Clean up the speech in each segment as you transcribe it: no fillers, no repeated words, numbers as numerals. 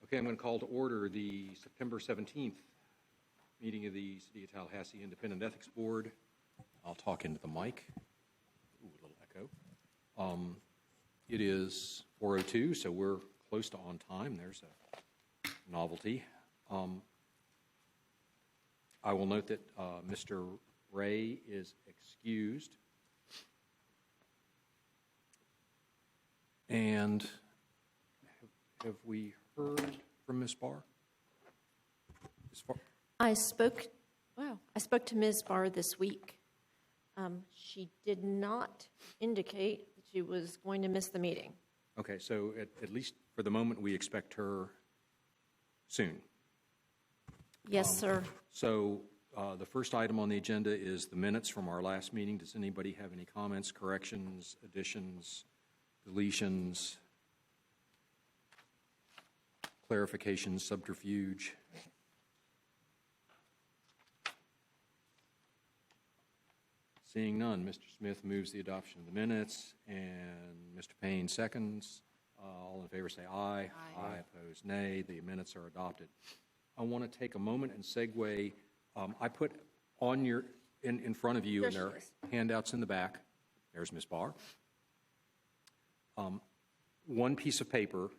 Okay, I'm going to call to order the September 17th meeting of the City of Tallahassee Independent Ethics Board. I'll talk into the mic. Ooh, a little echo. It is 4:02, so we're close to on time. There's a novelty. I will note that Mr. Ray is excused. And have we heard from Ms. Barr? Ms. Barr? I spoke to Ms. Barr this week. She did not indicate that she was going to miss the meeting. Okay, so at least for the moment, we expect her soon. Yes, sir. So the first item on the agenda is the minutes from our last meeting. Does anybody have any comments, corrections, additions, deletions, clarifications, subterfuge? Seeing none, Mr. Smith moves the adoption of the minutes, and Mr. Payne seconds. All in favor say aye. Aye. Opposed, nay. The minutes are adopted. I want to take a moment and segue. I put on your in front of you, and there are handouts in the back. There's Ms. Barr. One piece of paper.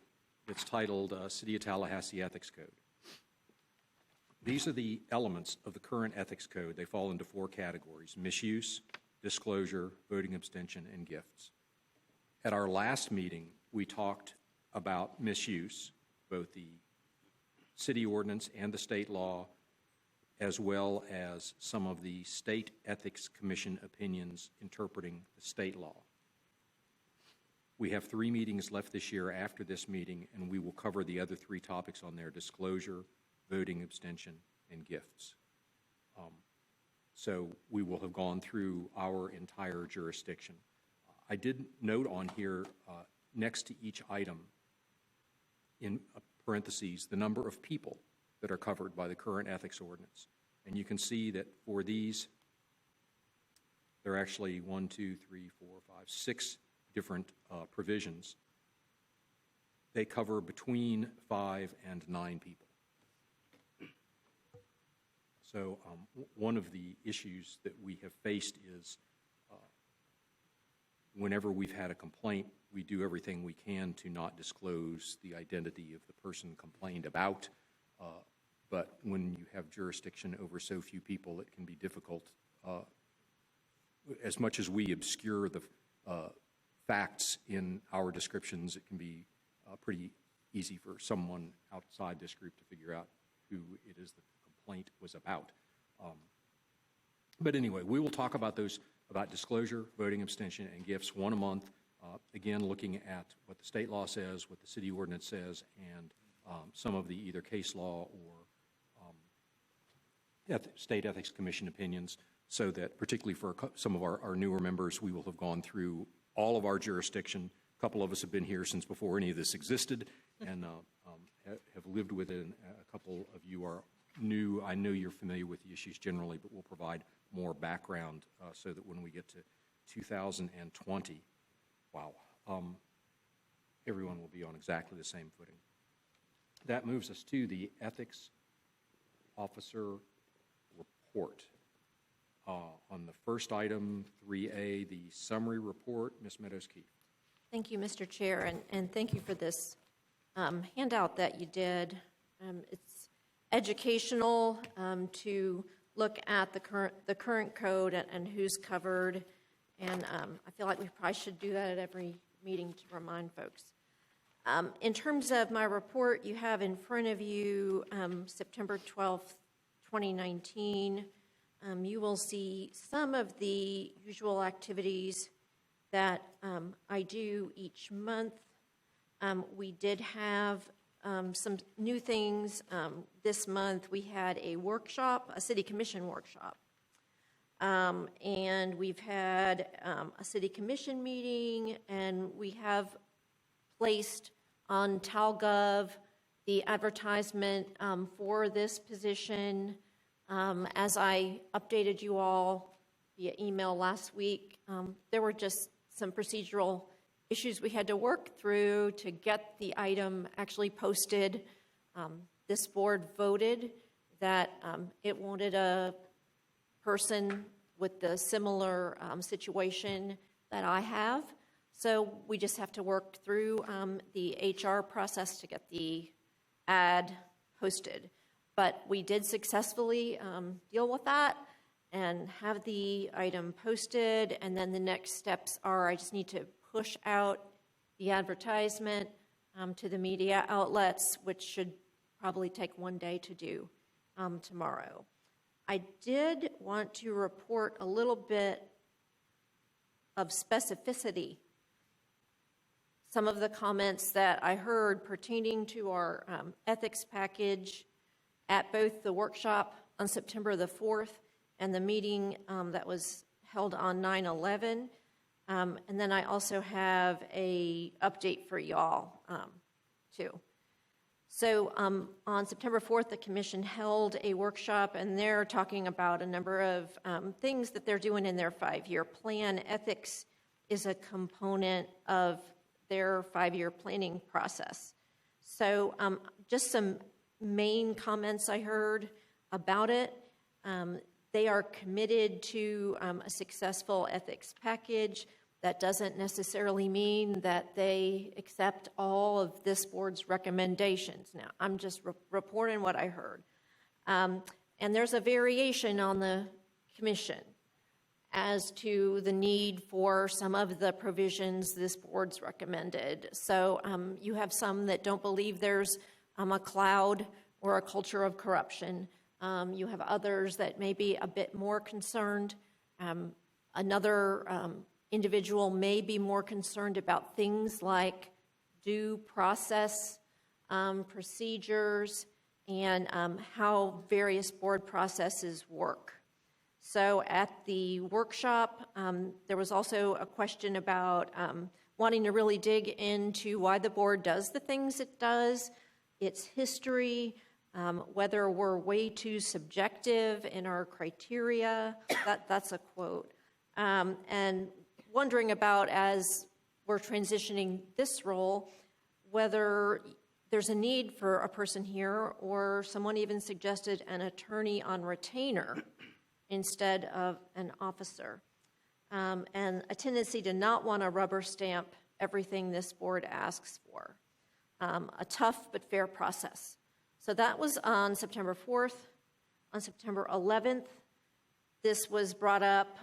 It's titled City of Tallahassee Ethics Code. These are the elements of the current ethics code. They fall into four categories: misuse, disclosure, voting abstention, and gifts. At our last meeting, we talked about misuse, both the city ordinance and the state law, as well as some of the State Ethics Commission opinions interpreting the state law. We have 3 meetings left this year after this meeting, and we will cover the other 3 topics on there: disclosure, voting abstention, and gifts. So we will have gone through our entire jurisdiction. I did note on here, next to each item, in parentheses, the number of people that are covered by the current ethics ordinance. And you can see that for these, there are actually 6 different provisions. They cover between 5 and 9 people. So one of the issues that we have faced is whenever we've had a complaint, we do everything we can to not disclose the identity of the person complained about. But when you have jurisdiction over so few people, it can be difficult. As much as we obscure the facts in our descriptions, it can be pretty easy for someone outside this group to figure out who it is that the complaint was about. But anyway, we will talk about those, about disclosure, voting abstention, and gifts, one a month. Again, looking at what the state law says, what the city ordinance says, and some of the either case law or State Ethics Commission opinions, so that particularly for some of our newer members, we will have gone through all of our jurisdiction. A couple of us have been here since before any of this existed and have lived with it, and a couple of you are new. I know you're familiar with the issues generally, but we'll provide more background so that when we get to 2020, wow, everyone will be on exactly the same footing. That moves us to the Ethics Officer Report. On the first item, 3A, the summary report, Ms. Meadows-Keefe. Thank you, Mr. Chair, and thank you for this handout that you did. It's educational to look at the current code and who's covered, and I feel like we probably should do that at every meeting to remind folks. In terms of my report, you have in front of you September 12th, 2019. You will see some of the usual activities that I do each month. We did have some new things. This month we had a workshop, a city commission workshop. And we've had a city commission meeting, and we have placed on TalGov the advertisement for this position. As I updated you all via email last week, there were just some procedural issues we had to work through to get the item actually posted This board voted that it wanted a person with the similar situation that I have. So we just have to work through the HR process to get the ad posted. But we did successfully deal with that and have the item posted. And then the next steps are I just need to push out the advertisement to the media outlets, which should probably take one day to do tomorrow. I did want to report a little bit of specificity. Some of the comments that I heard pertaining to our ethics package at both the workshop on September the 4th and the meeting that was held on 9/11. And then I also have a update for y'all too. So on September 4th, the commission held a workshop, and they're talking about a number of things that they're doing in their 5-year plan. Ethics is a component of their 5-year planning process. So just some main comments I heard about it. They are committed to a successful ethics package. That doesn't necessarily mean that they accept all of this board's recommendations. Now, I'm just reporting what I heard. And there's a variation on the commission as to the need for some of the provisions this board's recommended. So you have some that don't believe there's a cloud or a culture of corruption. You have others that may be a bit more concerned. Another individual may be more concerned about things like due process procedures and how various board processes work. So at the workshop, there was also a question about wanting to really dig into why the board does the things it does, its history, whether we're way too subjective in our criteria. That's a quote. And wondering about, as we're transitioning this role, whether there's a need for a person here, or someone even suggested an attorney on retainer instead of an officer, and a tendency to not want to rubber stamp everything this board asks for. A tough but fair process. So that was on September 4th. On September 11th, this was brought up.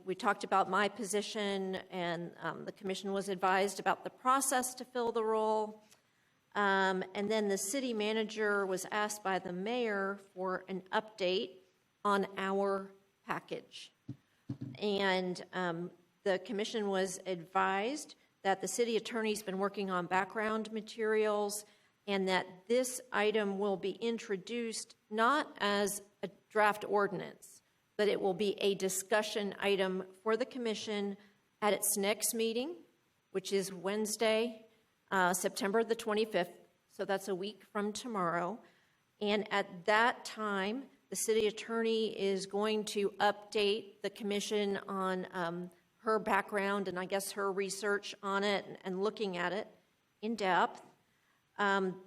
We talked about my position, and the commission was advised about the process to fill the role. And then the city manager was asked by the mayor for an update on our package. And the commission was advised that the city attorney's been working on background materials, and that this item will be introduced not as a draft ordinance, but it will be a discussion item for the commission at its next meeting, which is Wednesday, September the 25th. So that's a week from tomorrow. And at that time, the city attorney is going to update the commission on her background and I guess her research on it and looking at it in depth.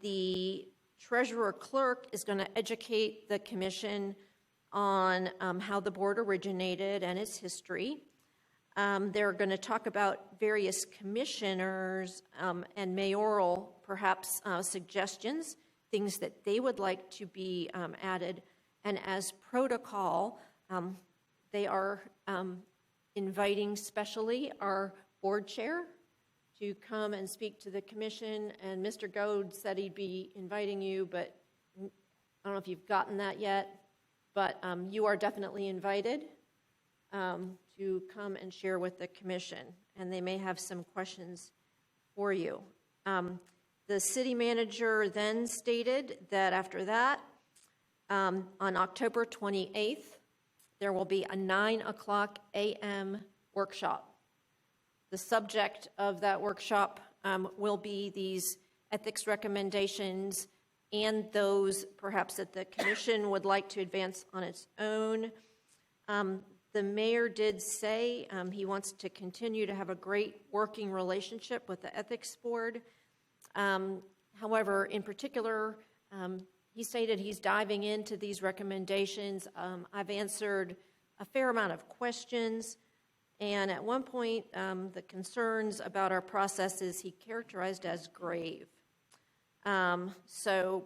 The treasurer clerk is going to educate the commission on how the board originated and its history. They're going to talk about various commissioners and mayoral, perhaps, suggestions, things that they would like to be added. And as protocol, they are inviting specially our board chair to come and speak to the commission. And Mr. Goad said he'd be inviting you, but I don't know if you've gotten that yet. But you are definitely invited to come and share with the commission, and they may have some questions for you. The city manager then stated that after that, on October 28th, there will be a 9:00 a.m. workshop. The subject of that workshop will be these ethics recommendations and those perhaps that the commission would like to advance on its own. The mayor did say he wants to continue to have a great working relationship with the ethics board. However, in particular, He stated he's diving into these recommendations. I've answered a fair amount of questions, and at one point, the concerns about our processes he characterized as grave. So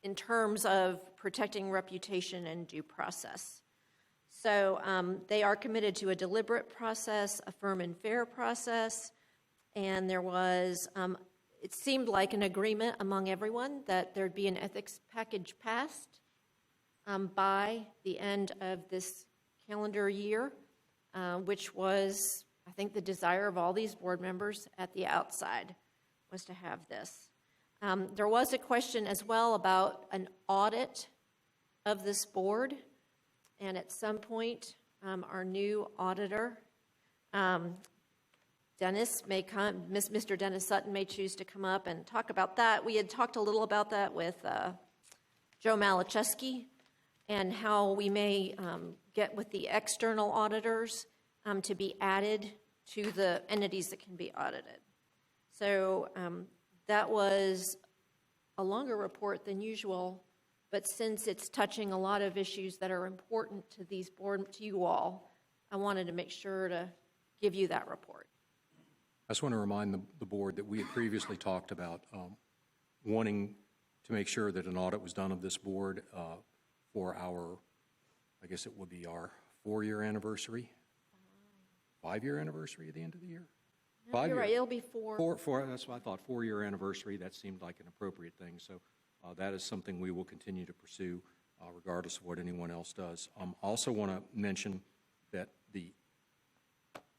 in terms of protecting reputation and due process. So they are committed to a deliberate process, a firm and fair process, and there was, it seemed like an agreement among everyone that there'd be an ethics package passed by the end of this calendar year, which was, I think, the desire of all these board members at the outside was to have this. There was a question as well about an audit of this board, and at some point, our new auditor, Dennis may come, Mr. Dennis Sutton may choose to come up and talk about that. We had talked a little about that with Joe Malacheski and how we may get with the external auditors to be added to the entities that can be audited. So that was a longer report than usual, but since it's touching a lot of issues that are important to these board, to you all, I wanted to make sure to give you that report. I just want to remind the board that we had previously talked about wanting to make sure that an audit was done of this board for our, I guess it would be our 4-year anniversary, 5-year anniversary at the end of the year? No, you're right, it'll be four. That's what I thought, 4-year anniversary. That seemed like an appropriate thing. So that is something we will continue to pursue regardless of what anyone else does. I also want to mention that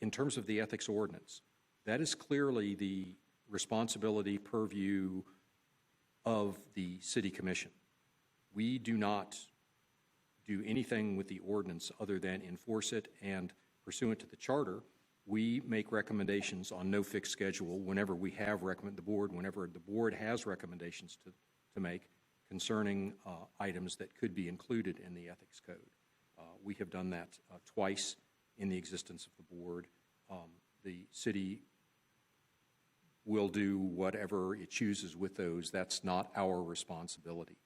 in terms of the ethics ordinance, that is clearly the responsibility purview of the City Commission. We do not do anything with the ordinance other than enforce it, and pursuant to the charter, we make recommendations on no fixed schedule whenever we have whenever the board has recommendations to make concerning items that could be included in the ethics code. We have done that twice in the existence of the board. The city will do whatever it chooses with those. That's not our responsibility.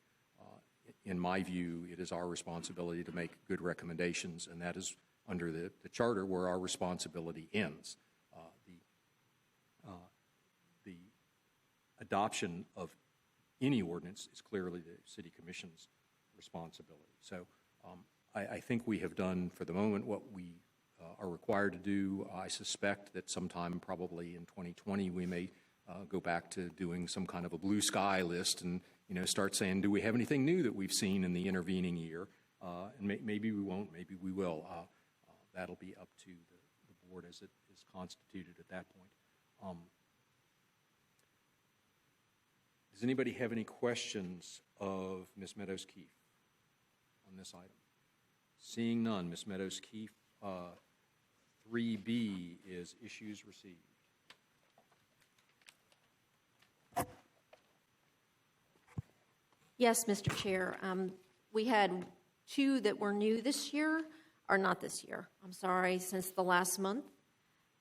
In my view, it is our responsibility to make good recommendations, and that is under the charter where our responsibility ends. The adoption of any ordinance is clearly the City Commission's responsibility. So I think we have done, for the moment, what we are required to do. I suspect that sometime probably in 2020 we may go back to doing some kind of a blue sky list and start saying, do we have anything new that we've seen in the intervening year? And maybe we won't, maybe we will. That'll be up to the board as it is constituted at that point. Does anybody have any questions of Ms. Meadows-Keefe on this item? Seeing none, Ms. Meadows-Keefe, 3B is issues received. Yes, Mr. Chair. We had 2 that were new this year, or not this year, I'm sorry, since the last month,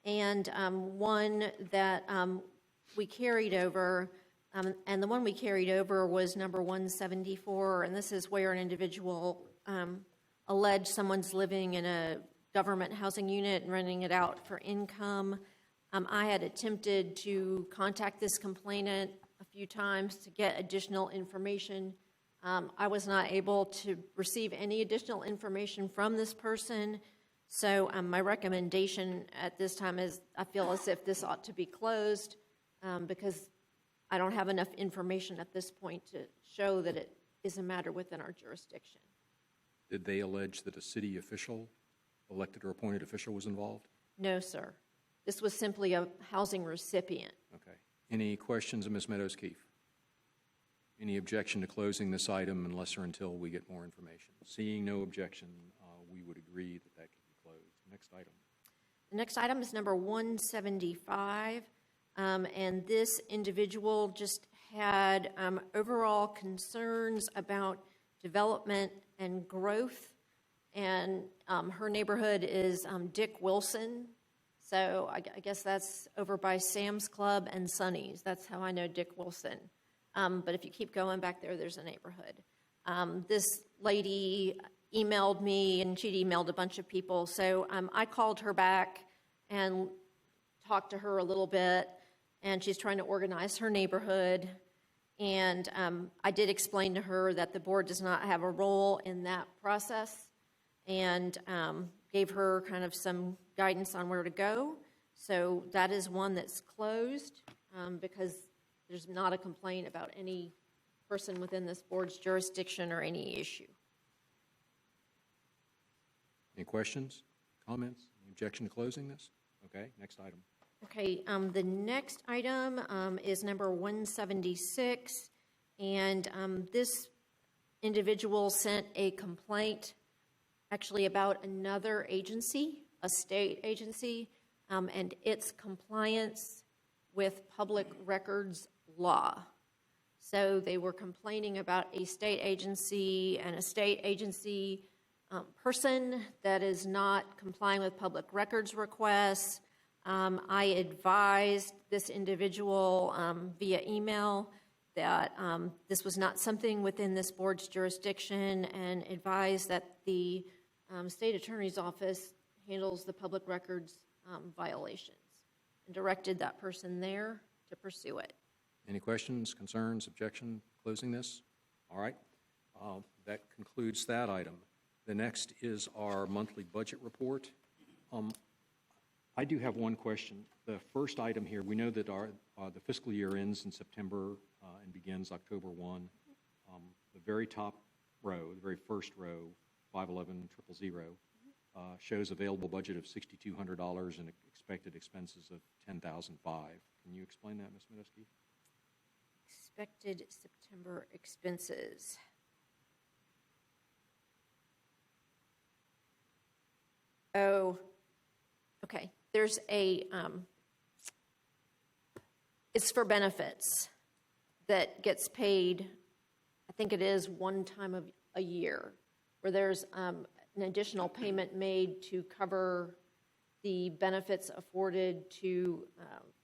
and one that we carried over, and the one we carried over was number 174, and this is where an individual alleged someone's living in a government housing unit and renting it out for income. I had attempted to contact this complainant a few times to get additional information. I was not able to receive any additional information from this person, so my recommendation at this time is I feel as if this ought to be closed because I don't have enough information at this point to show that it is a matter within our jurisdiction. Did they allege that a city official, elected or appointed official, was involved? No, sir. This was simply a housing recipient. Okay. Any questions of Ms. Meadows-Keefe? Any objection to closing this item unless or until we get more information? Seeing no objection, we would agree that that could be closed. Next item. The next item is number 175, and this individual just had overall concerns about development and growth, and her neighborhood is Dick Wilson. So I guess that's over by Sam's Club and Sonny's. That's how I know Dick Wilson. But if you keep going back there, there's a neighborhood. This lady emailed me, and she'd emailed a bunch of people. So I called her back and talked to her a little bit, and she's trying to organize her neighborhood. And I did explain to her that the board does not have a role in that process, and gave her kind of some guidance on where to go. So that is one that's closed because there's not a complaint about any person within this board's jurisdiction or any issue. Any questions, comments, any objection to closing this? Okay, next item. Okay, the next item is number 176, and this individual sent a complaint actually about another agency, a state agency, and its compliance with public records law. So they were complaining about a state agency and a state agency person that is not complying with public records requests. I advised this individual via email that this was not something within this board's jurisdiction, and advised that the state attorney's office handles the public records violations, and directed that person there to pursue it. Any questions, concerns, objection, closing this? All right, that concludes that item. The next is our monthly budget report. I do have one question. The first item here, we know that the fiscal year ends in September and begins October 1. The very top row, the very first row, 511-000, shows available budget of $6,200 and expected expenses of $10,005. Can you explain that, Ms. Medeski? Expected September expenses. Oh, okay. There's a, it's for benefits that gets paid, I think it is one time of a year, where there's an additional payment made to cover the benefits afforded to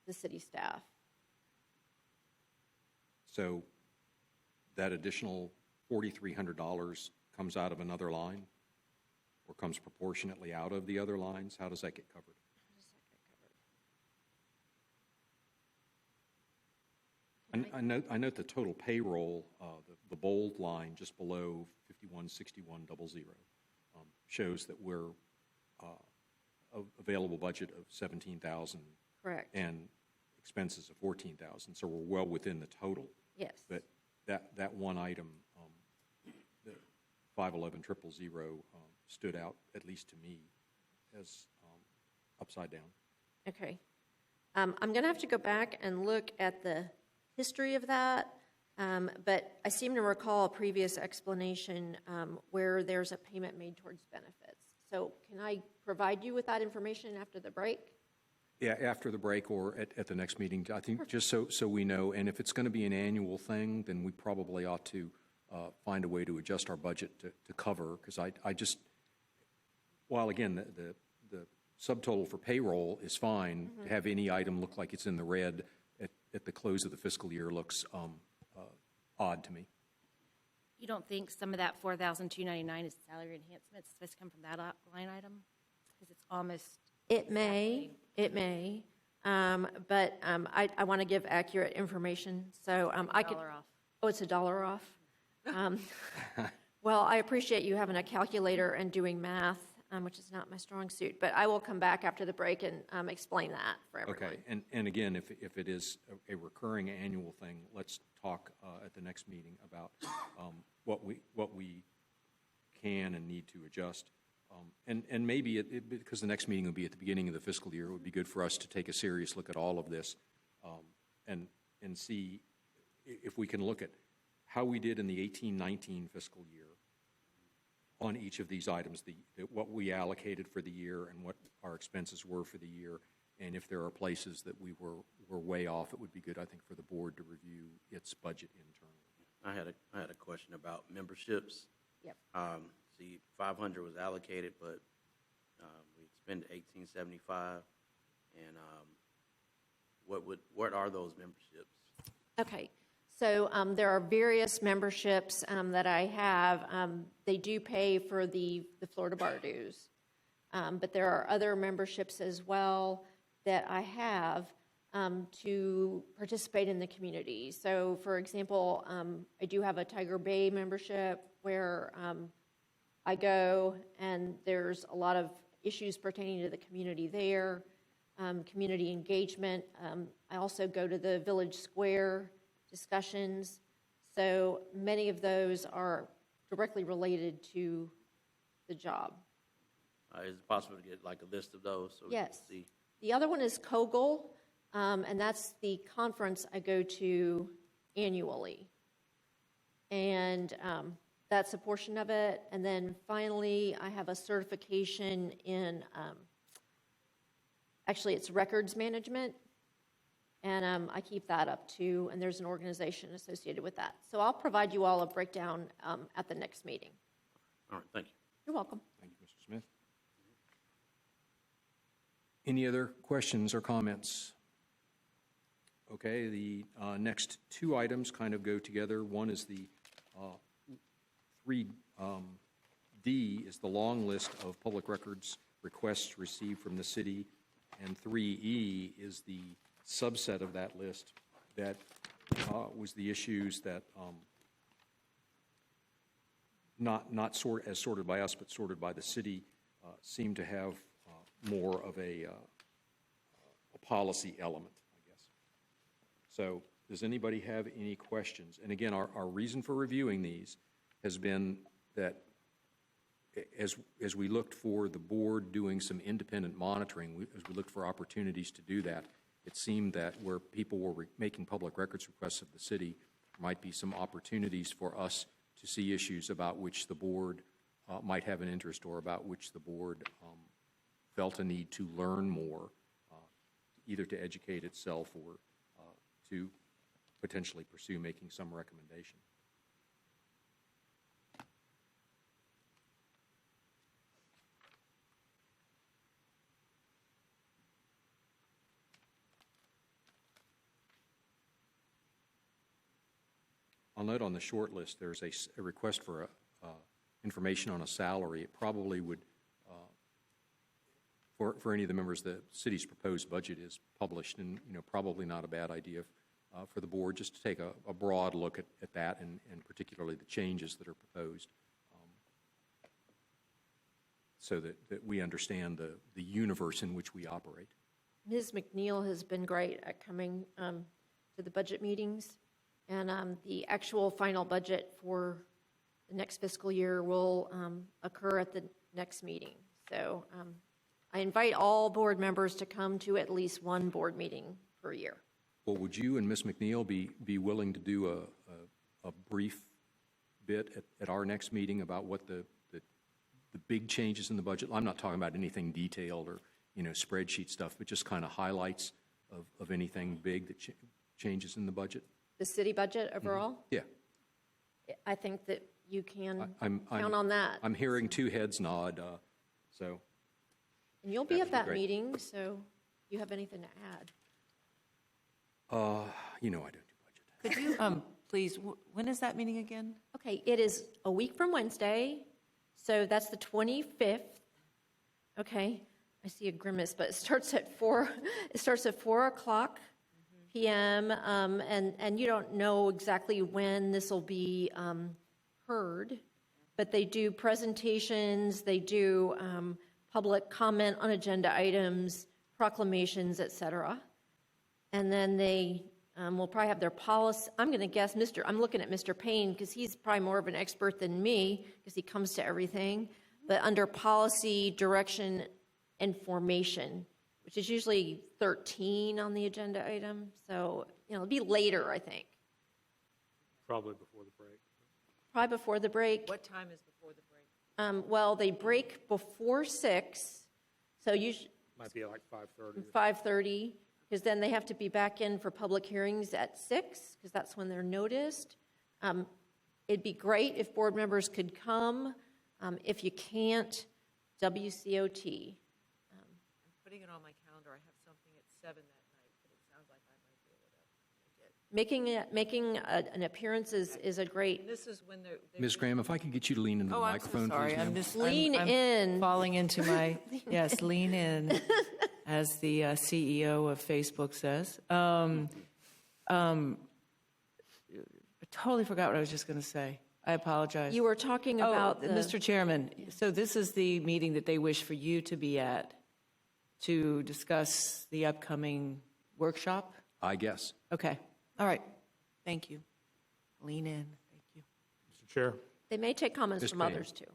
the city staff. So that additional $4,300 comes out of another line, or comes proportionately out of the other lines? How does that get covered? I note the total payroll, the bold line just below 516100 shows that we're available budget of 17,000. Correct. And expenses of 14,000. So we're well within the total. Yes. But that one item, the 511-000, stood out, at least to me, as upside down. Okay. I'm going to have to go back and look at the history of that, but I seem to recall a previous explanation where there's a payment made towards benefits. So can I provide you with that information after the break? Yeah, after the break or at the next meeting, I think, just so we know. And if it's going to be an annual thing, then we probably ought to find a way to adjust our budget to cover, because I just, while again, the subtotal for payroll is fine, to have any item look like it's in the red at the close of the fiscal year looks odd to me. You don't think some of that $4,299 is salary enhancements supposed to come from that line item? Because it's almost... It may, but I want to give accurate information. So I could... $1 off. Oh, it's $1 off? Well, I appreciate you having a calculator and doing math, which is not my strong suit, but I will come back after the break and explain that for everyone. Okay, and again, if it is a recurring annual thing, let's talk at the next meeting about what we can and need to adjust. And maybe, because the next meeting will be at the beginning of the fiscal year, it would be good for us to take a serious look at all of this and see if we can look at how we did in the 18-19 fiscal year on each of these items, what we allocated for the year and what our expenses were for the year. And if there are places that we were way off, it would be good, I think, for the board to review its budget internally. I had a question about memberships. Yep. See, 500 was allocated, but we expended 1875. And what are those memberships? Okay, So there are various memberships that I have. They do pay for the Florida bar dues. But there are other memberships as well that I have to participate in the community. So for example, I do have a Tiger Bay membership where I go and there's a lot of issues pertaining to the community there, community engagement. I also go to the Village Square discussions. So many of those are directly related to the job. Is it possible to get like a list of those so we can Yes. see? The other one is COGL, and that's the conference I go to annually. And that's a portion of it. And then finally, I have a certification in, actually it's records management. And I keep that up too, and there's an organization associated with that. So I'll provide you all a breakdown at the next meeting. All right, thank you. You're welcome. Thank you, Mr. Smith. Any other questions or comments? Okay, the next two items kind of go together. One is the 3D is the long list of public records requests received from the city, and 3E is the subset of that list that was the issues that not as sorted by us, but sorted by the city, seem to have more of a policy element, I guess. So does anybody have any questions? And again, our reason for reviewing these has been that as we looked for the board doing some independent monitoring, as we looked for opportunities to do that, it seemed that where people were making public records requests of the city, there might be some opportunities for us to see issues about which the board might have an interest or about which the board felt a need to learn more, either to educate itself or to potentially pursue making some recommendation. I'll note on the short list, there's a request for information on a salary. It probably would, for any of the members, the city's proposed budget is published, and probably not a bad idea for the board just to take a broad look at that and particularly the changes that are proposed, so that we understand the universe in which we operate. Ms. McNeil has been great at coming to the budget meetings. And the actual final budget for the next fiscal year will occur at the next meeting. So I invite all board members to come to at least one board meeting per year. Well, would you and Ms. McNeil be willing to do a brief bit at our next meeting about what the big changes in the budget? I'm not talking about anything detailed or spreadsheet stuff, but just kind of highlights of anything big that changes in the budget. The city budget overall? Yeah. I think that you can I'm count on that. I'm hearing two heads nod, so. And you'll be that at would be that great. meeting, so if you have anything to add. I don't do budget. Could you, please, when is that meeting again? Okay, it is a week from Wednesday, so that's the 25th. Okay, I see a grimace, but it starts at 4. It starts at 4 o'clock p.m. And you don't know exactly when this will be heard, but they do presentations, they do public comment on agenda items, proclamations, etc. And then they will probably have their policy. I'm going to guess I'm looking at Mr. Payne because he's probably more of an expert than me because he comes to everything. But under policy, direction, and formation, which is usually 13 on the agenda item. So, it'll be later, I think. Probably before the break. Probably before the break. What time is before the break? Well, they break before 6, so usually Might be like 5:30. 5:30, because then they have to be back in for public hearings at 6, because that's when they're noticed. It'd be great if board members could come. If you can't, WCOT. I'm putting it on my calendar. I have something at 7 that night, but it sounds like I might be able to make it. an appearance is a great, This is when they're. Ms. Graham, if I could get you to lean into the Oh, I'm so microphone, sorry. please, I'm ma'am. just. Lean I'm in. Falling into my, yes, lean in, as the CEO of Facebook says. I totally forgot what I was just going to say. I apologize. you were talking about the. Mr. Chairman, so this is the meeting that they wish for you to be at to discuss the upcoming workshop? I guess. Okay, all right. Thank you. Lean in, thank you. Mr. Chair, They may take comments Mr. from Payne. others, too.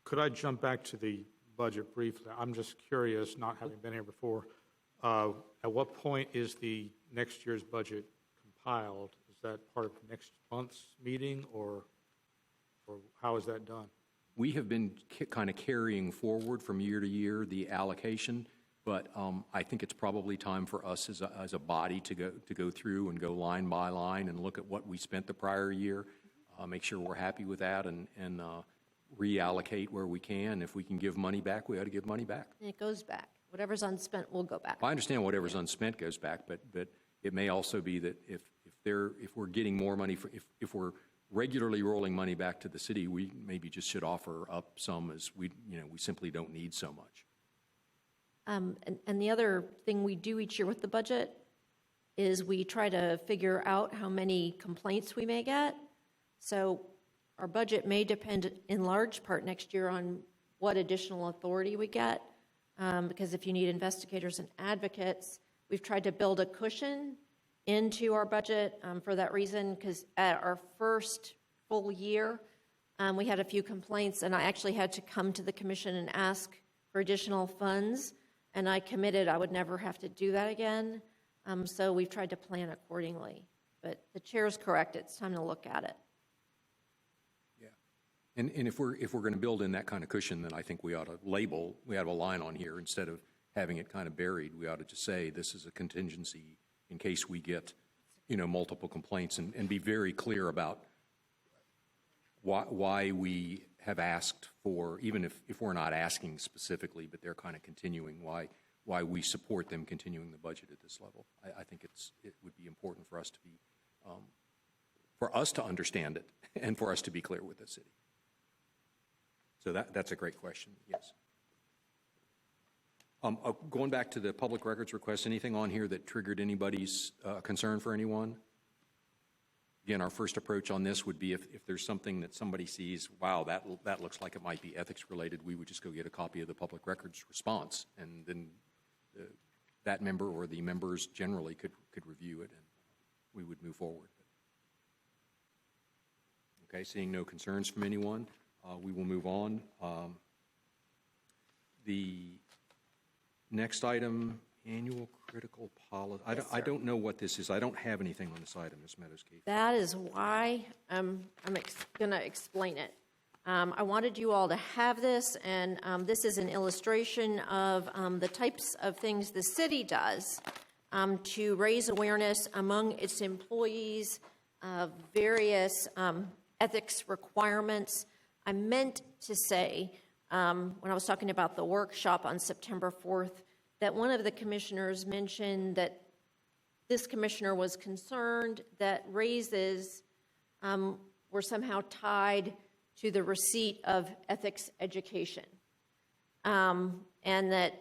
could I jump back to the budget briefly? I'm just curious, not having been here before, at what point is the next year's budget compiled? Is that part of next month's meeting, or how is that done? We have been kind of carrying forward from year to year the allocation, but I think it's probably time for us as a body to go through and go line by line and look at what we spent the prior year, make sure we're happy with that, and reallocate where we can. If we can give money back, we ought to give money back. And it goes back. Whatever's unspent will go back. I understand whatever's unspent goes back, but it may also be that if we're getting more money, if we're regularly rolling money back to the city, we maybe just should offer up some, as we simply don't need so much. And the other thing we do each year with the budget is we try to figure out how many complaints we may get. So our budget may depend in large part next year on what additional authority we get. Because if you need investigators and advocates, we've tried to build a cushion into our budget for that reason, because at our first full year, we had a few complaints, and I actually had to come to the commission and ask for additional funds, and I committed I would never have to do that again. So we've tried to plan accordingly. But the chair's correct, it's time to look at it. And if we're going to build in that kind of cushion, then I think we ought to have a line on here instead of having it kind of buried. We ought to just say this is a contingency in case we get, multiple complaints, and be very clear about why we have asked for, even if we're not asking specifically, but they're kind of continuing, why we support them continuing the budget at this level. I think it would be important for us to be, for us to understand it and for us to be clear with the city. So that's a great question, yes. Going back to the public records request, anything on here that triggered anybody's concern for anyone? Again, our first approach on this would be if there's something that somebody sees, wow, that looks like it might be ethics related, we would just go get a copy of the public records response, and then that member or the members generally could review it, and we would move forward. Okay, seeing no concerns from anyone, we will move on. The next item, annual critical policy. I don't know what this is. I don't have anything on this item, Ms. Meadows-Keefe. That is why I'm going to explain it. I wanted you all to have this, and this is an illustration of the types of things the city does to raise awareness among its employees of various ethics requirements. I meant to say, when I was talking about the workshop on September 4th, that one of the commissioners mentioned that this commissioner was concerned that raises were somehow tied to the receipt of ethics education. And that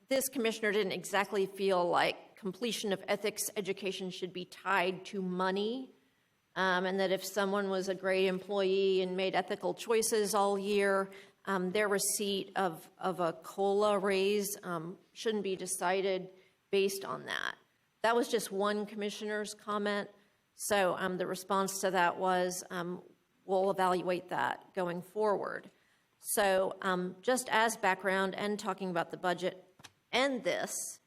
this commissioner didn't exactly feel like completion of ethics education should be tied to money. And that if someone was a great employee and made ethical choices all year, their receipt of a COLA raise shouldn't be decided based on that. That was just one commissioner's comment. So the response to that was, we'll evaluate that going forward. So just as background and talking about the budget and this,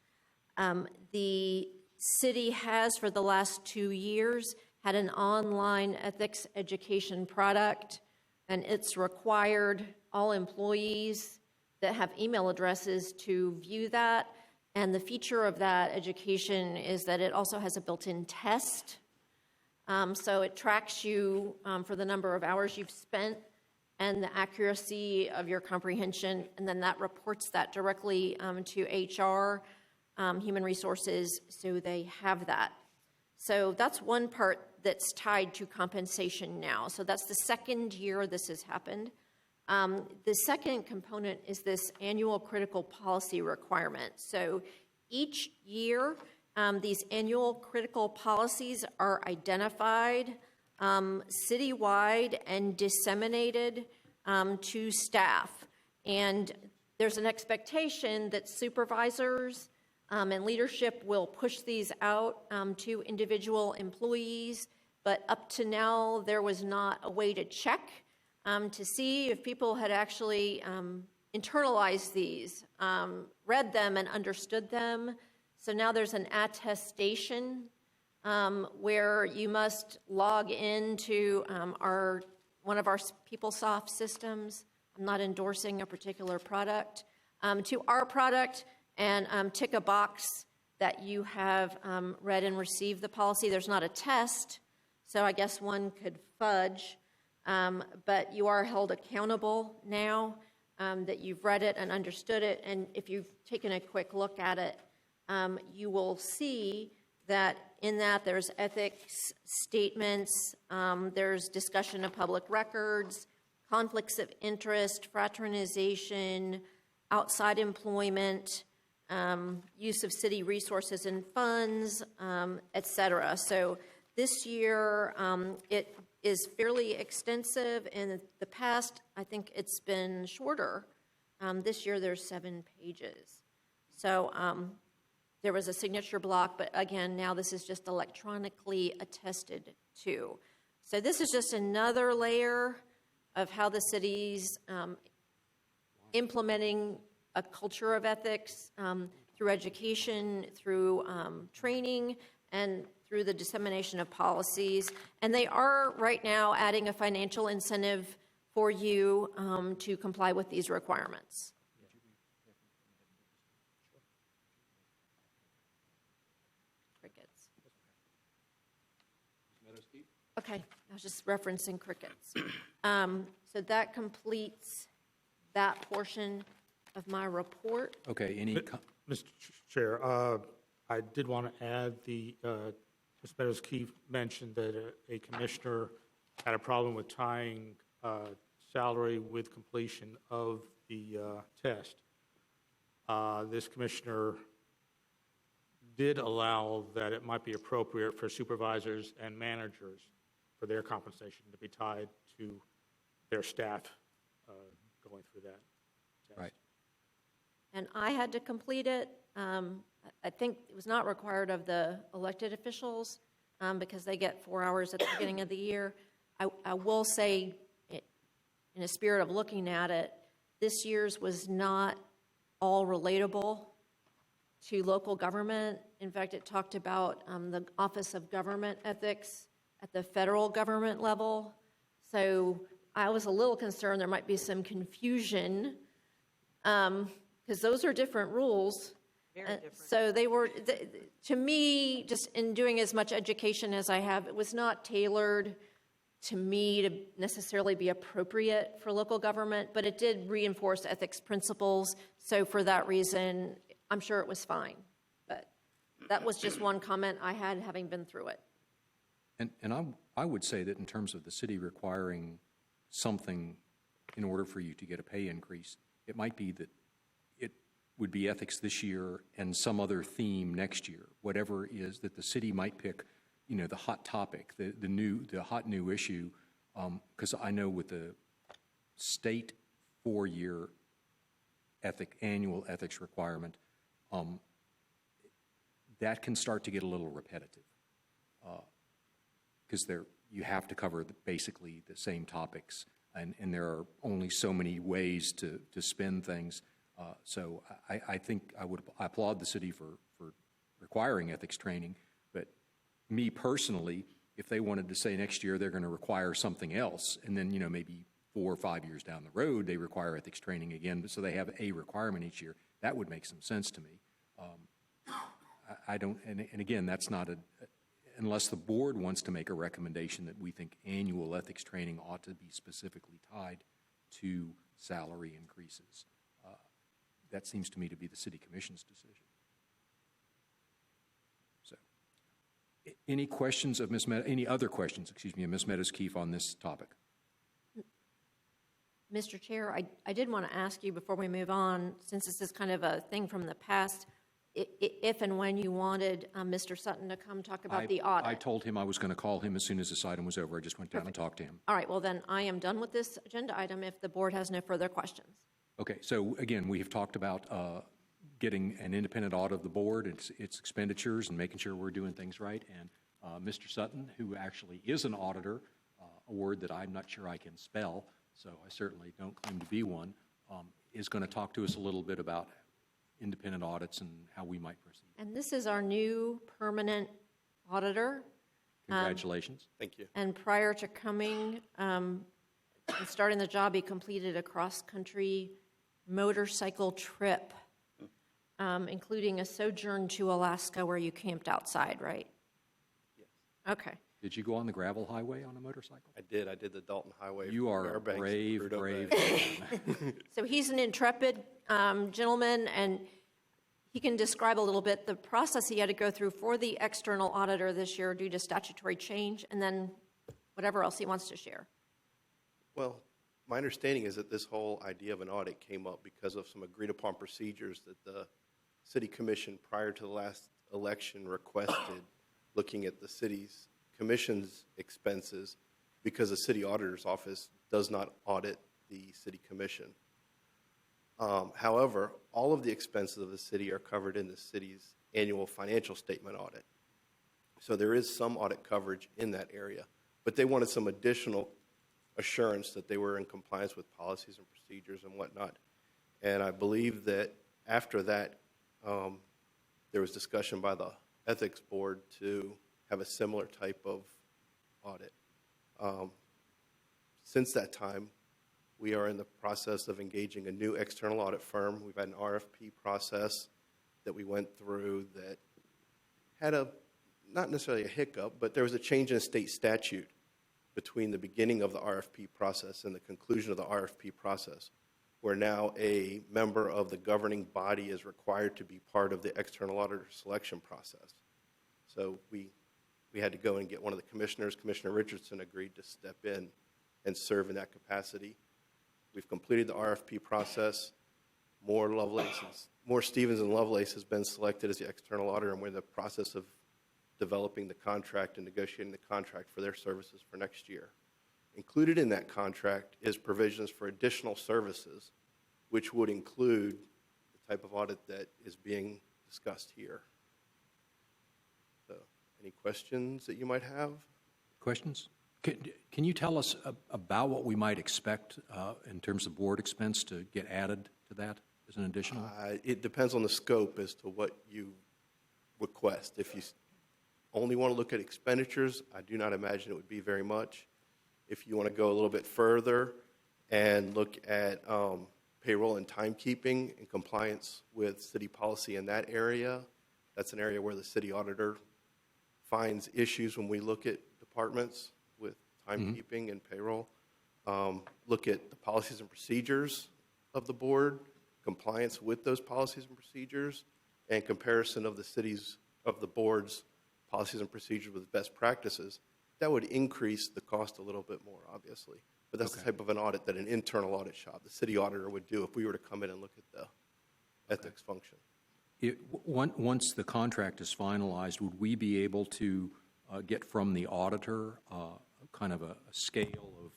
the city has for the last 2 years had an online ethics education product, and it's required all employees that have email addresses to view that. And the feature of that education is that it also has a built-in test. So it tracks you for the number of hours you've spent and the accuracy of your comprehension, and then that reports that directly to HR, Human Resources, so they have that. So that's one part that's tied to compensation now. So that's the second year this has happened. The second component is this annual critical policy requirement. So each year, these annual critical policies are identified citywide and disseminated to staff. And there's an expectation that supervisors and leadership will push these out to individual employees, but up to now, there was not a way to check to see if people had actually internalized these, read them and understood them. So now there's an attestation where you must log into one of our PeopleSoft systems. I'm not endorsing a particular product, to our product, and tick a box that you have read and received the policy. There's not a test, so I guess one could fudge, but you are held accountable now that you've read it and understood it, and if you've taken a quick look at it, you will see that in that there's ethics statements, there's discussion of public records, conflicts of interest, fraternization, outside employment, use of city resources and funds, et cetera. So this year, it is fairly extensive. In the past, I think it's been shorter. This year, there's 7 pages. So there was a signature block, but again, now this is just electronically attested to. So this is just another layer of how the city's implementing a culture of ethics through education, through training, and through the dissemination of policies. And they are right now adding a financial incentive for you to comply with these requirements. Crickets. Okay, I was just referencing crickets. So that completes that portion of my report. Okay, Mr. Chair, I did want to add Ms. Meadows-Keefe mentioned that a commissioner had a problem with tying salary with completion of the test. This commissioner did allow that it might be appropriate for supervisors and managers for their compensation to be tied to their staff going through that test. right. And I had to complete it. I think it was not required of the elected officials because they get 4 hours at the beginning of the year. I will say, in a spirit of looking at it, this year's was not all relatable to local government. In fact, it talked about the Office of Government Ethics at the federal government level. So I was a little concerned there might be some confusion because those are different rules. Very different. So they were, to me, just in doing as much education as I have, it was not tailored to me to necessarily be appropriate for local government, but it did reinforce ethics principles. So for that reason, I'm sure it was fine. But that was just one comment I had, having been through it. And I would say that in terms of the city requiring something in order for you to get a pay increase, it might be that it would be ethics this year and some other theme next year, whatever it is that the city might pick, you know, the hot topic, the hot new issue, because I know with the state 4-year annual ethics requirement, that can start to get a little repetitive because you have to cover basically the same topics, and there are only so many ways to spin things. So I think I applaud the city for requiring ethics training, but me personally, if they wanted to say next year they're going to require something else, and then, you know, maybe 4 or 5 years down the road they require ethics training again, so they have a requirement each year, that would make some sense to me. I don't, and again, that's not unless the board wants to make a recommendation that we think annual ethics training ought to be specifically tied to salary increases. That seems to me to be the city commission's decision. So, Any questions of Ms. any other questions, excuse me, of Ms. Meadows-Keefe on this topic? Mr. Chair, I did want to ask you before we move on, since this is kind of a thing from the past, if and when you wanted Mr. Sutton to come talk about the audit. I told him I was going to call him as soon as this item was over. I just went down and talked to him. All right, well then, I am done with this agenda item if the board has no further questions. Okay, so again, we have talked about getting an independent audit of the board, its expenditures, and making sure we're doing things right. And Mr. Sutton, who actually is an auditor, a word that I'm not sure I can spell, so I certainly don't claim to be one, is going to talk to us a little bit about independent audits and how we might proceed. And this is our new permanent auditor. Congratulations. Thank you. And prior to coming and starting the job, he completed a cross-country motorcycle trip, including a sojourn to Alaska where you camped outside, right? Yes. Okay. Did you go on the gravel highway on a motorcycle? I did. I did the Dalton Highway. You from are a Fairbanks to brave, Prudhoe brave Bay. man. So he's an intrepid gentleman, and he can describe a little bit the process he had to go through for the external auditor this year due to statutory change, and then whatever else he wants to share. Well, my understanding is that this whole idea of an audit came up because of some agreed-upon procedures that the city commission prior to the last election requested, looking at the city's commission's expenses, because the city auditor's office does not audit the city commission. However, all of the expenses of the city are covered in the city's annual financial statement audit. So there is some audit coverage in that area, but they wanted some additional assurance that they were in compliance with policies and procedures and whatnot. And I believe that after that, there was discussion by the ethics board to have a similar type of audit. Since that time, we are in the process of engaging a new external audit firm. We've had an RFP process that we went through that had not necessarily a hiccup, but there was a change in state statute between the beginning of the RFP process and the conclusion of the RFP process, where now a member of the governing body is required to be part of the external auditor selection process. So we had to go and get one of the commissioners. Commissioner Richardson agreed to step in and serve in that capacity. We've completed the RFP process. More Stevens and Lovelace has been selected as the external auditor, and we're in the process of developing the contract and negotiating the contract for their services for next year. Included in that contract is provisions for additional services, which would include the type of audit that is being discussed here. So, any questions that you might have? Questions? Can you tell us about what we might expect in terms of board expense to get added to that as an additional? It depends on the scope as to what you request. If you only want to look at expenditures, I do not imagine it would be very much. If you want to go a little bit further and look at payroll and timekeeping in compliance with city policy in that area, that's an area where the city auditor finds issues when we look at departments with timekeeping and payroll. Look at the policies and procedures of the board, compliance with those policies and procedures, and comparison of the board's policies and procedures with best practices. That would increase the cost a little bit more, obviously. But that's the type of an audit that an internal audit shop, the city auditor, would do if we were to come in and look at the ethics function. Once the contract is finalized, would we be able to get from the auditor kind of a scale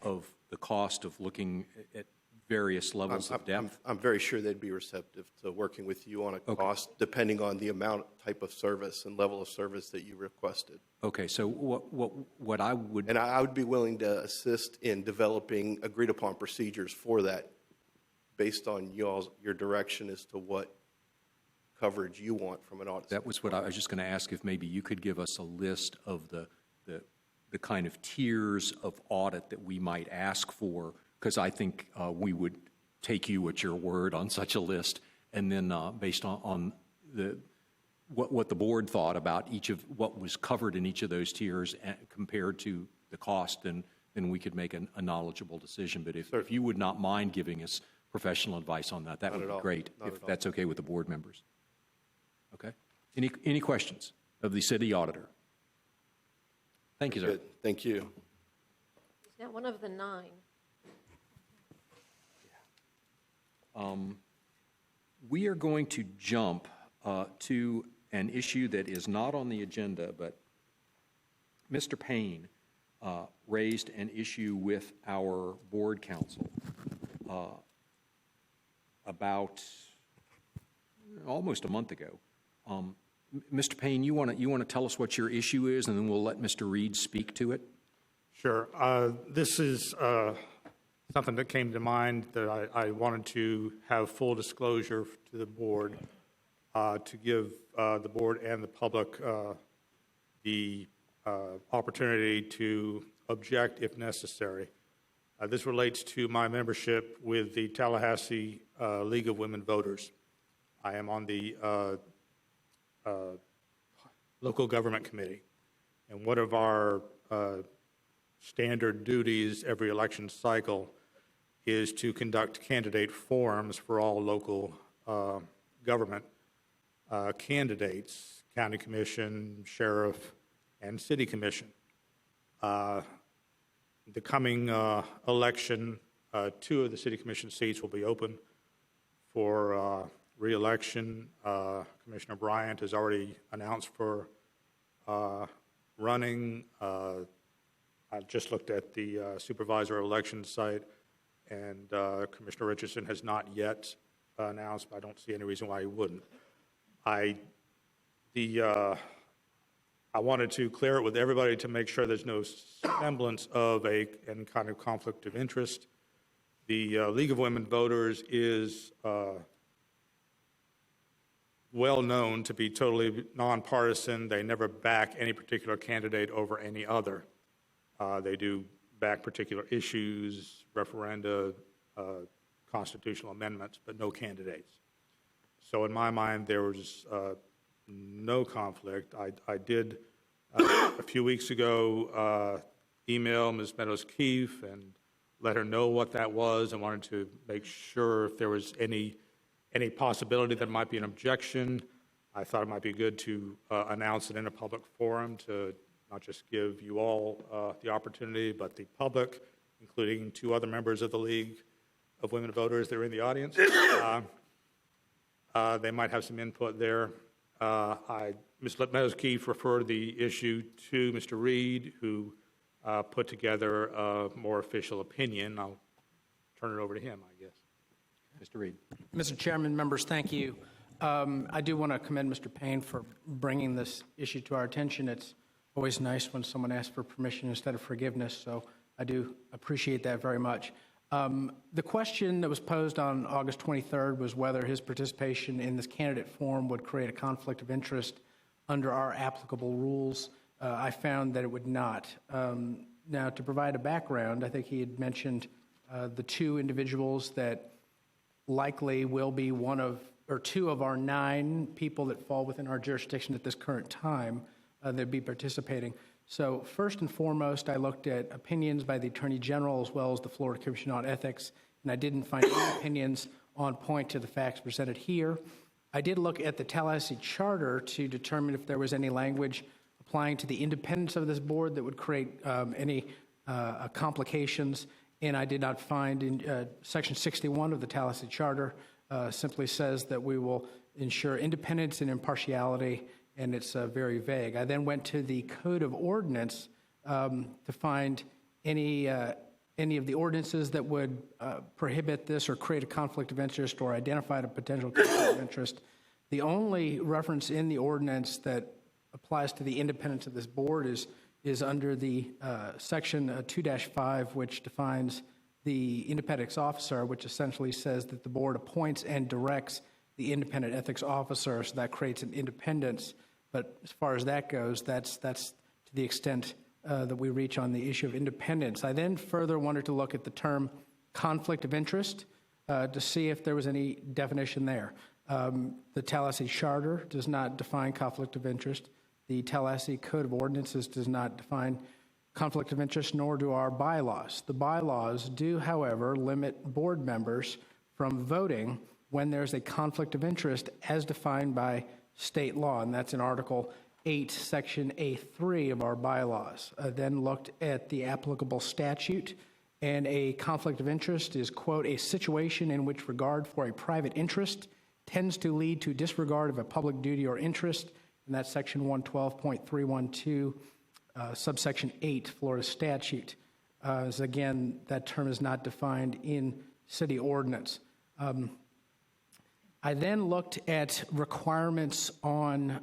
of the cost of looking at various levels of depth? I'm very sure they'd be receptive to working with you on a cost, depending on the amount, type of service, and level of service that you requested. Okay, so what I would... And I would be willing to assist in developing agreed-upon procedures for that, based on your direction as to what coverage you want from an audit. That was what I was just going to ask, if maybe you could give us a list of the kind of tiers of audit that we might ask for, because I think we would take you at your word on such a list, and then based on what the board thought about each of what was covered in each of those tiers compared to the cost, then we could make a knowledgeable decision. But if you would not mind giving us professional advice on that, that would be great, if that's okay with the board members. Okay? Any questions of the city auditor. Thank you, sir. Good, thank you. He's now one of the 9. We are going to jump to an issue that is not on the agenda, but Mr. Payne raised an issue with our board council about almost a month ago. Mr. Payne, you want to tell us what your issue is, and then we'll let Mr. Reed speak to it? Sure. This is something that came to mind that I wanted to have full disclosure to the board, to give the board and the public the opportunity to object if necessary. This relates to my membership with the Tallahassee League of Women Voters. I am on the local government committee, and one of our standard duties every election cycle is to conduct candidate forums for all local government candidates, county commission, sheriff, and city commission. The coming election, 2 of the city commission seats will be open for re-election. Commissioner Bryant has already announced for running. I just looked at the supervisor election site, and Commissioner Richardson has not yet announced, but I don't see any reason why he wouldn't. I wanted to clear it with everybody to make sure there's no semblance of any kind of conflict of interest. The League of Women Voters is well known to be totally nonpartisan. They never back any particular candidate over any other. They do back particular issues, referenda, constitutional amendments, but no candidates. So in my mind, there was no conflict. I did, a few weeks ago, email Ms. Meadows-Keefe and let her know what that was. I wanted to make sure if there was any possibility that might be an objection. I thought it might be good to announce it in a public forum to not just give you all the opportunity, but the public, including 2 other members of the League of Women Voters that are in the audience. They might have some input there. Ms. Meadows-Keefe referred the issue to Mr. Reed, who put together a more official opinion. I'll turn it over to him, I guess. Mr. Reed. Mr. Chairman, members, thank you. I do want to commend Mr. Payne for bringing this issue to our attention. It's always nice when someone asks for permission instead of forgiveness, so I do appreciate that very much. The question that was posed on August 23rd was whether his participation in this candidate forum would create a conflict of interest under our applicable rules. I found that it would not. Now, to provide a background, I think he had mentioned the 2 individuals that likely will be 2 of our 9 people that fall within our jurisdiction at this current time that be participating. So first and foremost, I looked at opinions by the Attorney General as well as the Florida Commission on Ethics, and I didn't find any opinions on point to the facts presented here. I did look at the Tallahassee Charter to determine if there was any language applying to the independence of this board that would create any complications, and I did not find in Section 61 of the Tallahassee Charter simply says that we will ensure independence and impartiality, and it's very vague. I then went to the Code of Ordinance to find any of the ordinances that would prohibit this or create a conflict of interest or identify a potential conflict of interest. The only reference in the ordinance that applies to the independence of this board is under the Section 2-5, which defines the independence officer, which essentially says that the board appoints and directs the independent ethics officer, so that creates an independence. But as far as that goes, that's to the extent that we reach on the issue of independence. I then further wanted to look at the term conflict of interest to see if there was any definition there. The Tallahassee Charter does not define conflict of interest. The Tallahassee Code of Ordinances does not define conflict of interest, nor do our bylaws. The bylaws do, however, limit board members from voting when there's a conflict of interest as defined by state law, and that's in Article 8, Section A3 of our bylaws. Then looked at the applicable statute, and a conflict of interest is, quote, a situation in which regard for a private interest tends to lead to disregard of a public duty or interest, and that's Section 112.312, subsection 8, Florida statute. As again, that term is not defined in city ordinance. I then looked at requirements on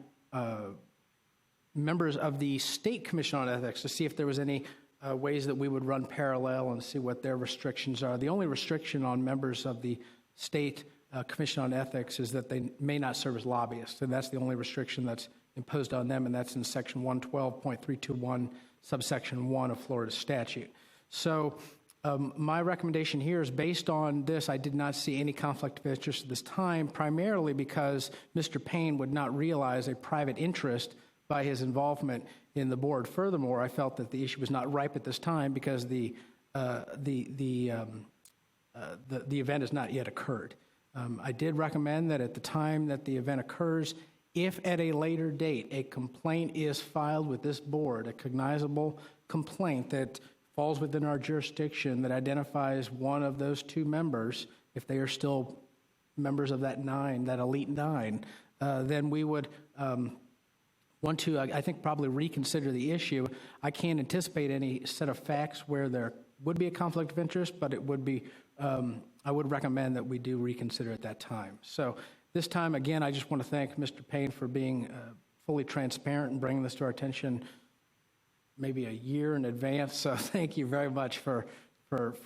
members of the State Commission on Ethics to see if there was any ways that we would run parallel and see what their restrictions are. The only restriction on members of the State Commission on Ethics is that they may not serve as lobbyists, and that's the only restriction that's imposed on them, and that's in Section 112.321, subsection 1 of Florida statute. So my recommendation here is based on this. I did not see any conflict of interest at this time, primarily because Mr. Payne would not realize a private interest by his involvement in the board. Furthermore, I felt that the issue was not ripe at this time because the event has not yet occurred. I did recommend that at the time that the event occurs, if at a later date a complaint is filed with this board, a cognizable complaint that falls within our jurisdiction that identifies one of those two members, if they are still members of that nine, that elite nine, then we would want to, I think, probably reconsider the issue. I can't anticipate any set of facts where there would be a conflict of interest, but it would be, I would recommend that we do reconsider at that time. So this time, again, I just want to thank Mr. Payne for being fully transparent and bringing this to our attention maybe a year in advance. So thank you very much for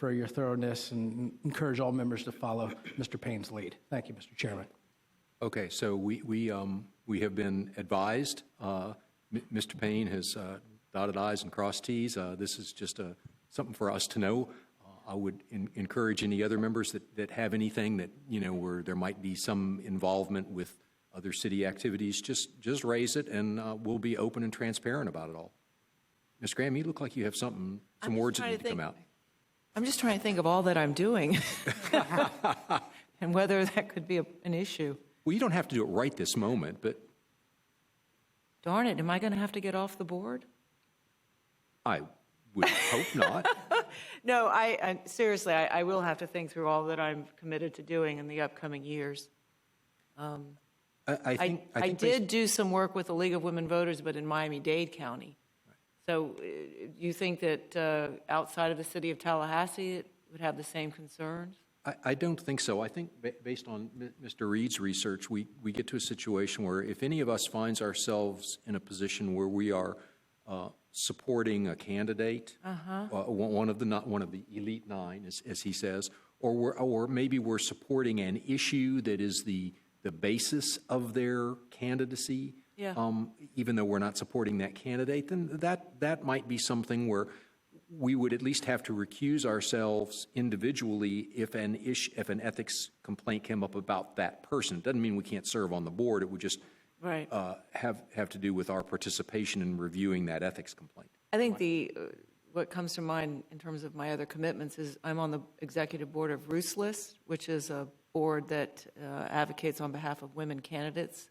your thoroughness, and encourage all members to follow Mr. Payne's lead. Thank you, Mr. Chairman. Okay, so we have been advised. Mr. Payne has dotted I's and crossed T's. This is just something for us to know. I would encourage any other members that have anything that, where there might be some involvement with other city activities, just raise it, and we'll be open and transparent about it all. Ms. Graham, you look like you have some words that need to come out. I'm just trying to think of all that I'm doing and whether that could be an issue. Well, you don't have to do it right this moment, but Darn it, am I going to have to get off the board? I would hope not. No, I seriously, I will have to think through all that I'm committed to doing in the upcoming years. I think did do some work with the League of Women Voters, but in Miami-Dade County. So you think that outside of the city of Tallahassee, it would have the same concerns? I don't think so. I think based on Mr. Reed's research, we get to a situation where if any of us finds ourselves in a position where we are supporting a candidate, one of the elite nine, as he says, or maybe we're supporting an issue that is the basis of their candidacy, even though we're not supporting that candidate, then that might be something where we would at least have to recuse ourselves individually if an ethics complaint came up about that person. It doesn't mean we can't serve on the board. It would just have to do with our participation in reviewing that ethics complaint. I think what comes to mind in terms of my other commitments is I'm on the executive board of Rooslist, which is a board that advocates on behalf of women candidates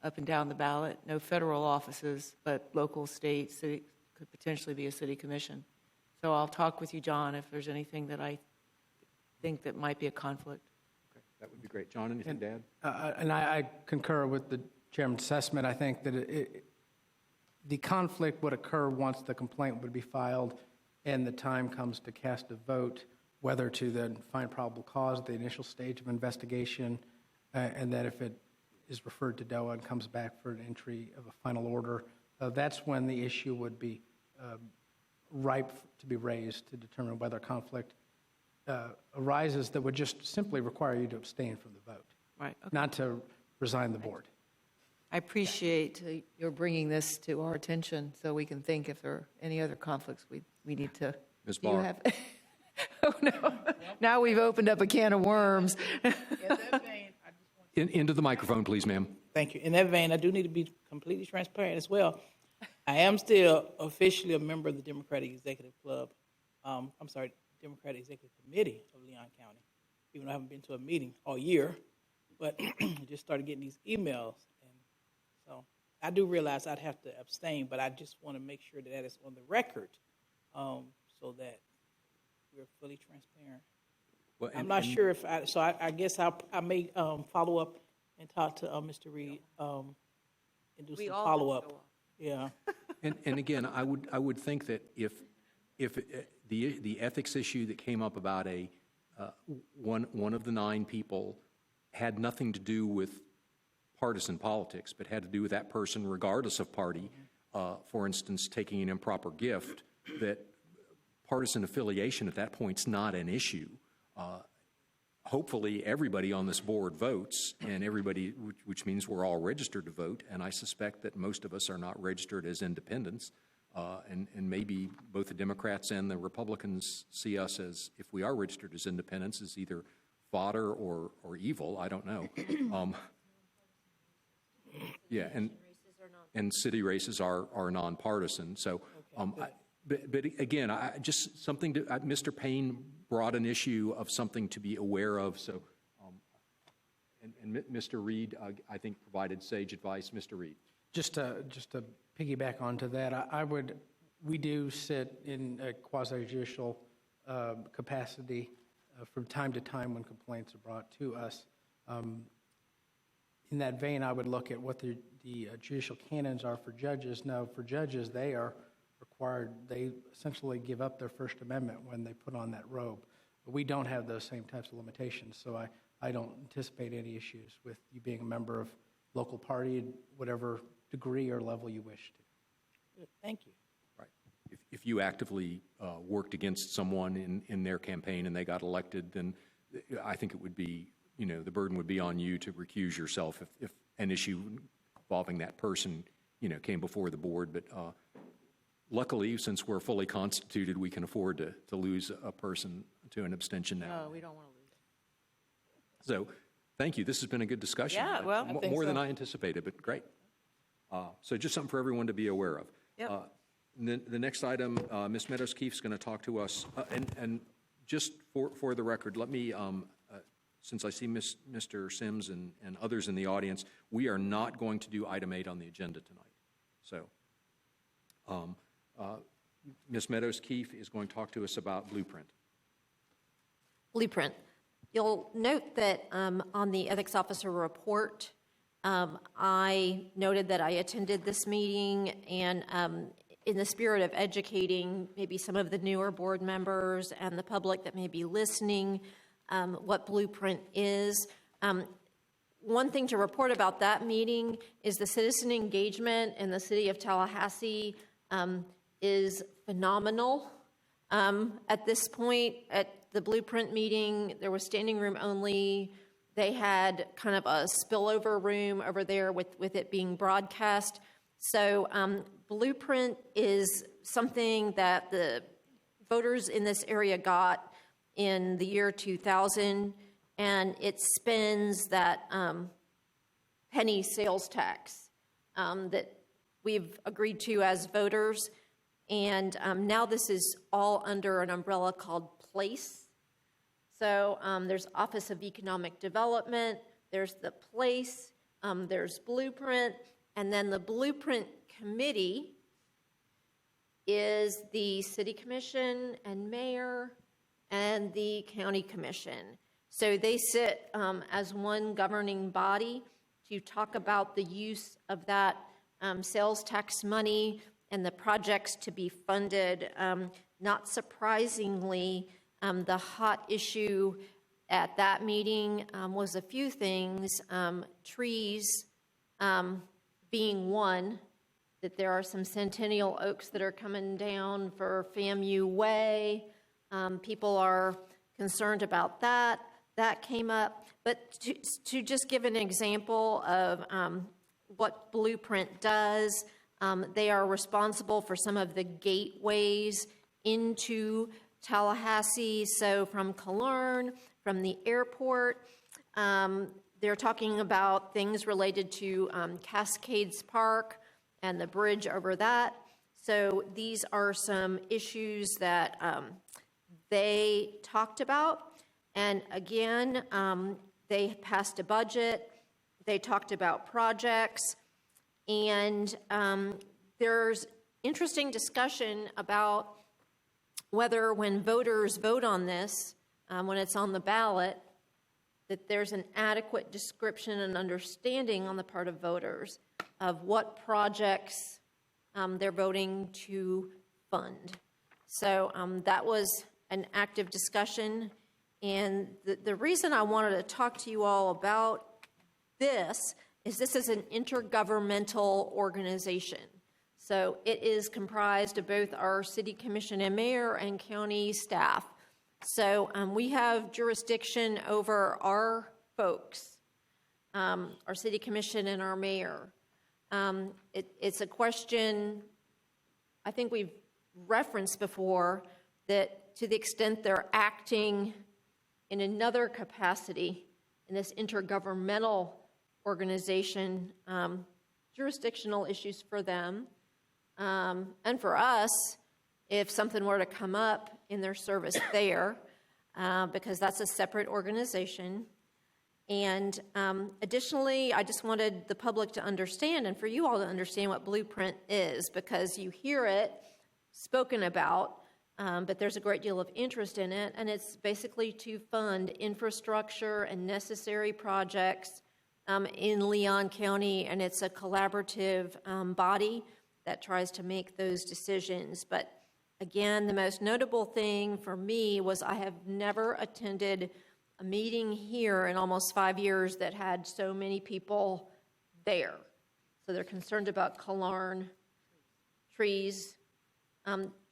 up and down the ballot. No federal offices, but local, state, city, could potentially be a city commission. So I'll talk with you, John, if there's anything that I think that might be a conflict. Okay, that would be great. John, anything to add? And I concur with the chairman's assessment. I think that the conflict would occur once the complaint would be filed and the time comes to cast a vote, whether to then find probable cause at the initial stage of investigation, and that if it is referred to DOA and comes back for an entry of a final order, that's when the issue would be ripe to be raised to determine whether conflict arises that would just simply require you to abstain from the vote, Right. Okay. not to resign the board. I appreciate your bringing this to our attention so we can think if there are any other conflicts we need to. Ms. Do you Barr. have? Oh, no. Now we've opened up a can of worms. Into the microphone, please, ma'am. Thank you. In that vein, I do need to be completely transparent as well. I am still officially a member of the Democratic Executive Club. Democratic Executive Committee of Leon County, even though I haven't been to a meeting all year. But I just started getting these emails, and so I do realize I'd have to abstain, but I just want to make sure that that is on the record, so that we're fully transparent. Well, I'm not sure if I guess I may follow up and talk to Mr. Reed and do some follow up. Yeah. And again, I would think that if the ethics issue that came up about one of the 9 people had nothing to do with partisan politics, but had to do with that person regardless of party, for instance, taking an improper gift, that partisan affiliation at that point's not an issue. Hopefully, everybody on this board votes, and everybody, which means we're all registered to vote, and I suspect that most of us are not registered as independents, and maybe both the Democrats and the Republicans see us as, if we are registered as independents, as either fodder or evil. I don't know. Yeah, and city races are nonpartisan. So, but again, just something to, Mr. Payne brought an issue of something to be aware of. So, and Mr. Reed, I think, provided sage advice. Mr. Reed. Just to piggyback onto that, we do sit in a quasi-judicial capacity from time to time when complaints are brought to us. In that vein, I would look at what the judicial canons are for judges. Now, for judges, they are required, they essentially give up their First Amendment when they put on that robe. But we don't have those same types of limitations, so I don't anticipate any issues with you being a member of local party, whatever degree or level you wish to. Good. Thank you. Right. If you actively worked against someone in their campaign and they got elected, then I think it would be, the burden would be on you to recuse yourself if an issue involving that person, came before the board. But luckily, since we're fully constituted, we can afford to lose a person to an abstention now. No, we don't want to lose it. So, thank you. This has been a good discussion. Yeah, well, I think more than so. I anticipated, but great. So just something for everyone to be aware of. Yep. The next item, Ms. Meadows-Keefe is going to talk to us, and just for the record, let me, since I see Mr. Sims and others in the audience, we are not going to do item 8 on the agenda tonight. So, Ms. Meadows-Keefe is going to talk to us about Blueprint. Blueprint. You'll note that on the ethics officer report, I noted that I attended this meeting, and in the spirit of educating maybe some of the newer board members and the public that may be listening, what Blueprint is. One thing to report about that meeting is the citizen engagement in the city of Tallahassee is phenomenal. At this point, at the Blueprint meeting, there was standing room only. They had kind of a spillover room over there with it being broadcast. So Blueprint is something that the voters in this area got in the year 2000, and it spends that penny sales tax that we've agreed to as voters. And now this is all under an umbrella called PLACE. So there's Office of Economic Development, there's the PLACE, there's Blueprint, and then the Blueprint Committee is the City Commission and Mayor and the County Commission. So they sit as one governing body to talk about the use of that sales tax money and the projects to be funded. Not surprisingly, the hot issue at that meeting was a few things, trees being one, that there are some centennial oaks that are coming down for FAMU Way. People are concerned about that. That came up. But to just give an example of what Blueprint does, they are responsible for some of the gateways into Tallahassee. So from Killeen, from the airport, they're talking about things related to Cascades Park and the bridge over that. So these are some issues that they talked about. And again, they passed a budget. They talked about projects. And there's interesting discussion about whether when voters vote on this, when it's on the ballot, that there's an adequate description and understanding on the part of voters of what projects they're voting to fund. So that was an active discussion. And the reason I wanted to talk to you all about this is an intergovernmental organization. So it is comprised of both our city commission and mayor and county staff. So we have jurisdiction over our folks, our city commission and our mayor. It's a question I think we've referenced before, that to the extent they're acting in another capacity in this intergovernmental organization, jurisdictional issues for them, and for us, if something were to come up in their service there, because that's a separate organization. And additionally, I just wanted the public to understand, and for you all to understand, what Blueprint is, because you hear it spoken about, but there's a great deal of interest in it, and it's basically to fund infrastructure and necessary projects in Leon County, and it's a collaborative body that tries to make those decisions. But again, the most notable thing for me was I have never attended a meeting here in almost 5 years that had so many people there. So they're concerned about Killearn, trees,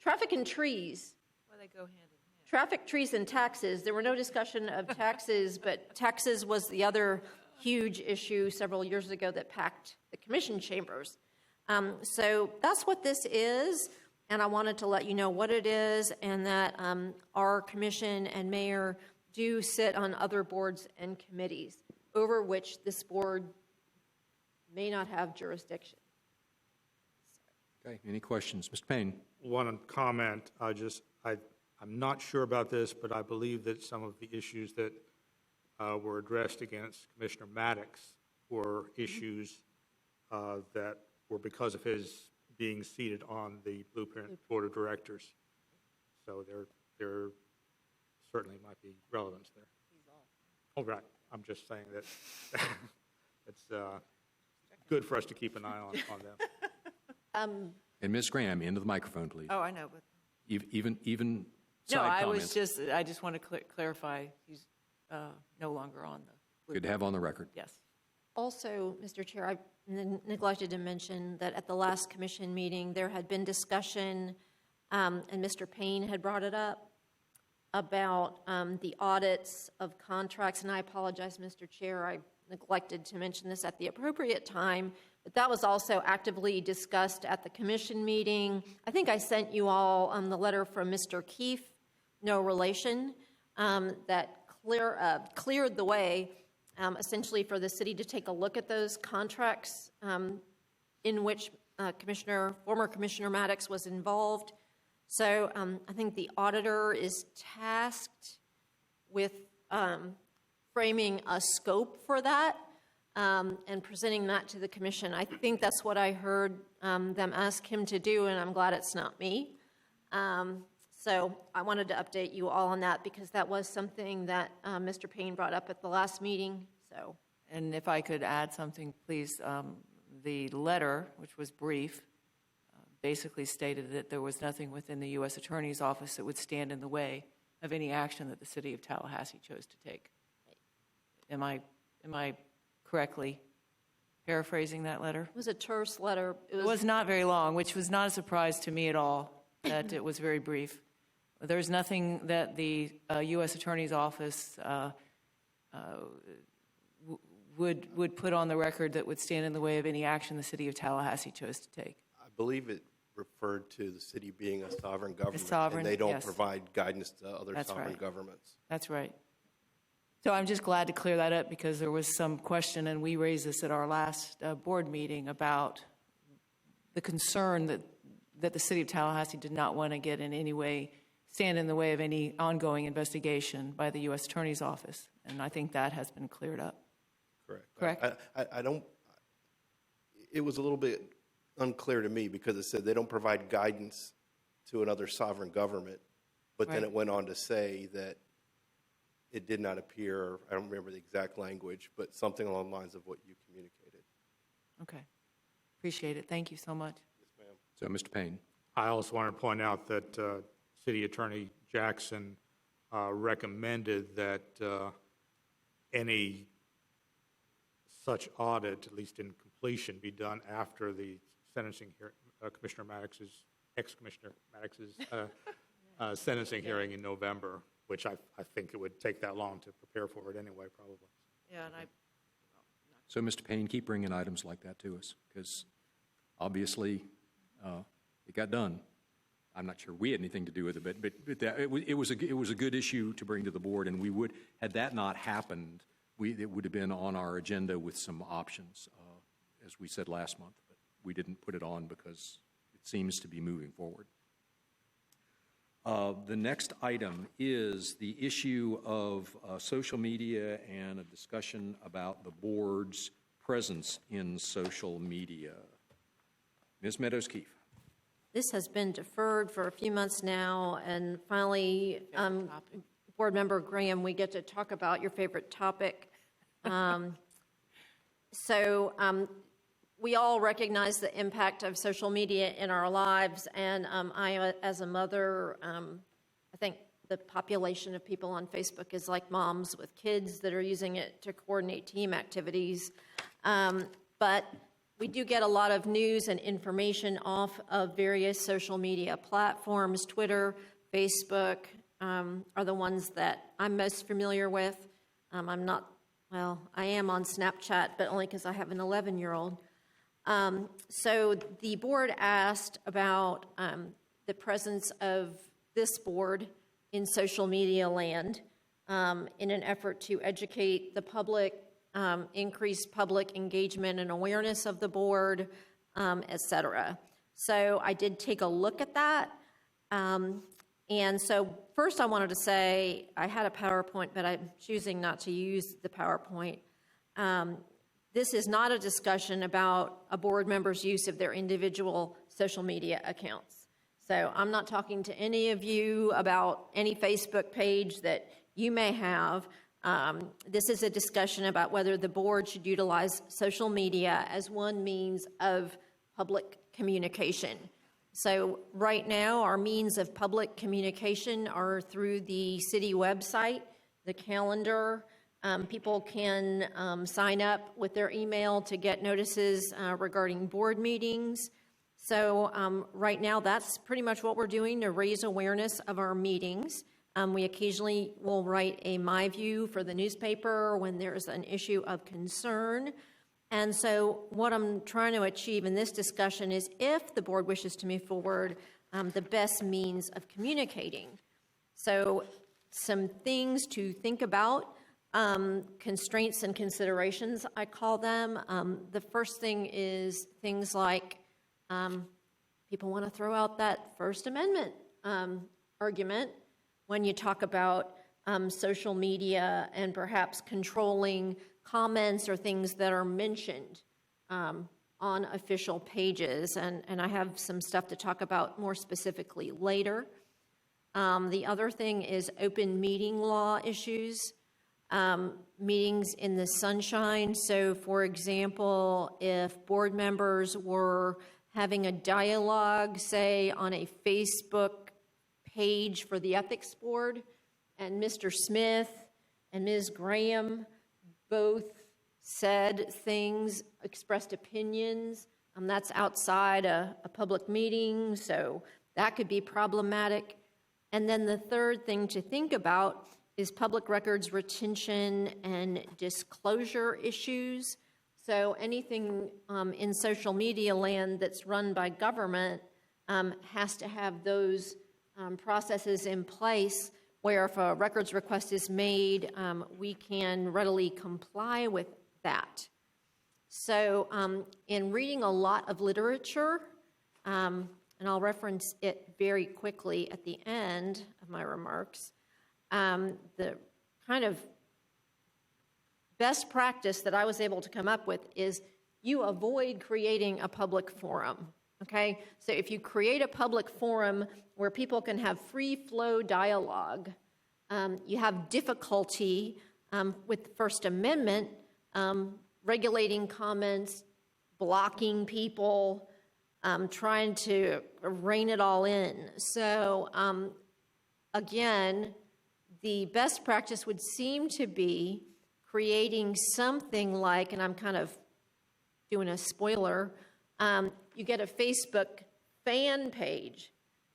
traffic and trees. Well, they go hand in hand. Traffic, trees, and taxes. There were no discussion of taxes, but taxes was the other huge issue several years ago that packed the commission chambers. So that's what this is, and I wanted to let you know what it is, and that our commission and mayor do sit on other boards and committees over which this board may not have jurisdiction. Okay, any questions? Mr. Payne? One comment, I'm not sure about this, but I believe that some of the issues that were addressed against Commissioner Maddox were issues that were because of his being seated on the Blueprint Board of Directors. So there certainly might be relevance there. Oh, right. I'm just saying that it's good for us to keep an eye on them. And Ms. Graham, into the microphone, please. Oh, I know, but Even no, side comments. I just want to clarify, he's no longer on the. Good to have on the record. Yes. Also, Mr. Chair, I neglected to mention that at the last commission meeting, there had been discussion, and Mr. Payne had brought it up, about the audits of contracts, and I apologize, Mr. Chair, I neglected to mention this at the appropriate time, but that was also actively discussed at the commission meeting. I think I sent you all the letter from Mr. Keefe, no relation, that cleared the way essentially for the city to take a look at those contracts in which former Commissioner Maddox was involved. So I think the auditor is tasked with framing a scope for that and presenting that to the commission. I think that's what I heard them ask him to do, and I'm glad it's not me. So I wanted to update you all on that because that was something that Mr. Payne brought up at the last meeting. So, And if I could add something, please, the letter, which was brief, basically stated that there was nothing within the U.S. Attorney's Office that would stand in the way of any action that the city of Tallahassee chose to take. Am I correctly paraphrasing that letter? it was a terse letter. It was not very long, which was not a surprise to me at all, that it was very brief. There's nothing that the U.S. Attorney's Office would put on the record that would stand in the way of any action the city of Tallahassee chose to take. I believe it referred to the city being a sovereign government. sovereign, and they don't yes. provide guidance to other That's sovereign right. governments. That's right. So I'm just glad to clear that up because there was some question, and we raised this at our last board meeting about the concern that the city of Tallahassee did not want to get in any way, stand in the way of any ongoing investigation by the U.S. Attorney's Office. And I think that has been cleared up. Correct. Correct. I don't, it was a little bit unclear to me because it said they don't provide guidance to another sovereign government, but then Right. it went on to say that it did not appear, I don't remember the exact language, but something along the lines of what you communicated. Okay. Appreciate it. Thank you so much. So, Mr. Payne. I also want to point out that City Attorney Jackson recommended that any such audit, at least in completion, be done after the sentencing hearing, Commissioner Maddox's, ex-Commissioner Maddox's sentencing hearing in November, which I think it would take that long to prepare for it anyway, probably. Yeah, and So, Mr. Payne, keep bringing items like that to us, because obviously it got done. I'm not sure we had anything to do with it, but it was a good issue to bring to the board, and we would, had that not happened, it would have been on our agenda with some options, as we said last month, but we didn't put it on because it seems to be moving forward. The next item is the issue of social media and a discussion about the board's presence in social media. Ms. Meadows-Keefe. This has been deferred for a few months now, and finally, Board Member Graham, we get to talk about your favorite topic. We all recognize the impact of social media in our lives, and I, as a mother, I think the population of people on Facebook is like moms with kids that are using it to coordinate team activities. But we do get a lot of news and information off of various social media platforms. Twitter, Facebook are the ones that I'm most familiar with. I am on Snapchat, but only because I have an 11-year-old. So the board asked about the presence of this board in social media land in an effort to educate the public, increase public engagement and awareness of the board, et cetera. So I did take a look at that. And so first I wanted to say I had a PowerPoint, but I'm choosing not to use the PowerPoint. This is not a discussion about a board member's use of their individual social media accounts. So I'm not talking to any of you about any Facebook page that you may have. This is a discussion about whether the board should utilize social media as one means of public communication. So right now, our means of public communication are through the city website, the calendar. People can sign up with their email to get notices regarding board meetings. So right now, that's pretty much what we're doing to raise awareness of our meetings. We occasionally will write a My View for the newspaper when there's an issue of concern. And so what I'm trying to achieve in this discussion is if the board wishes to move forward, the best means of communicating. So some things to think about, constraints and considerations, I call them. The first thing is things like people want to throw out that First Amendment argument when you talk about social media and perhaps controlling comments or things that are mentioned on official pages. And I have some stuff to talk about more specifically later. The other thing is open meeting law issues, meetings in the sunshine. So, for example, if board members were having a dialogue, say, on a Facebook page for the Ethics Board, and Mr. Smith and Ms. Graham both said things, expressed opinions, that's outside a public meeting, so that could be problematic. And then the third thing to think about is public records retention and disclosure issues. So anything in social media land that's run by government has to have those processes in place where if a records request is made, we can readily comply with that. So in reading a lot of literature, and I'll reference it very quickly at the end of my remarks, the kind of best practice that I was able to come up with is you avoid creating a public forum, okay? So if you create a public forum where people can have free flow dialogue, you have difficulty with the First Amendment regulating comments, blocking people, trying to rein it all in. So again, the best practice would seem to be creating something like, and I'm kind of doing a spoiler, you get a Facebook fan page.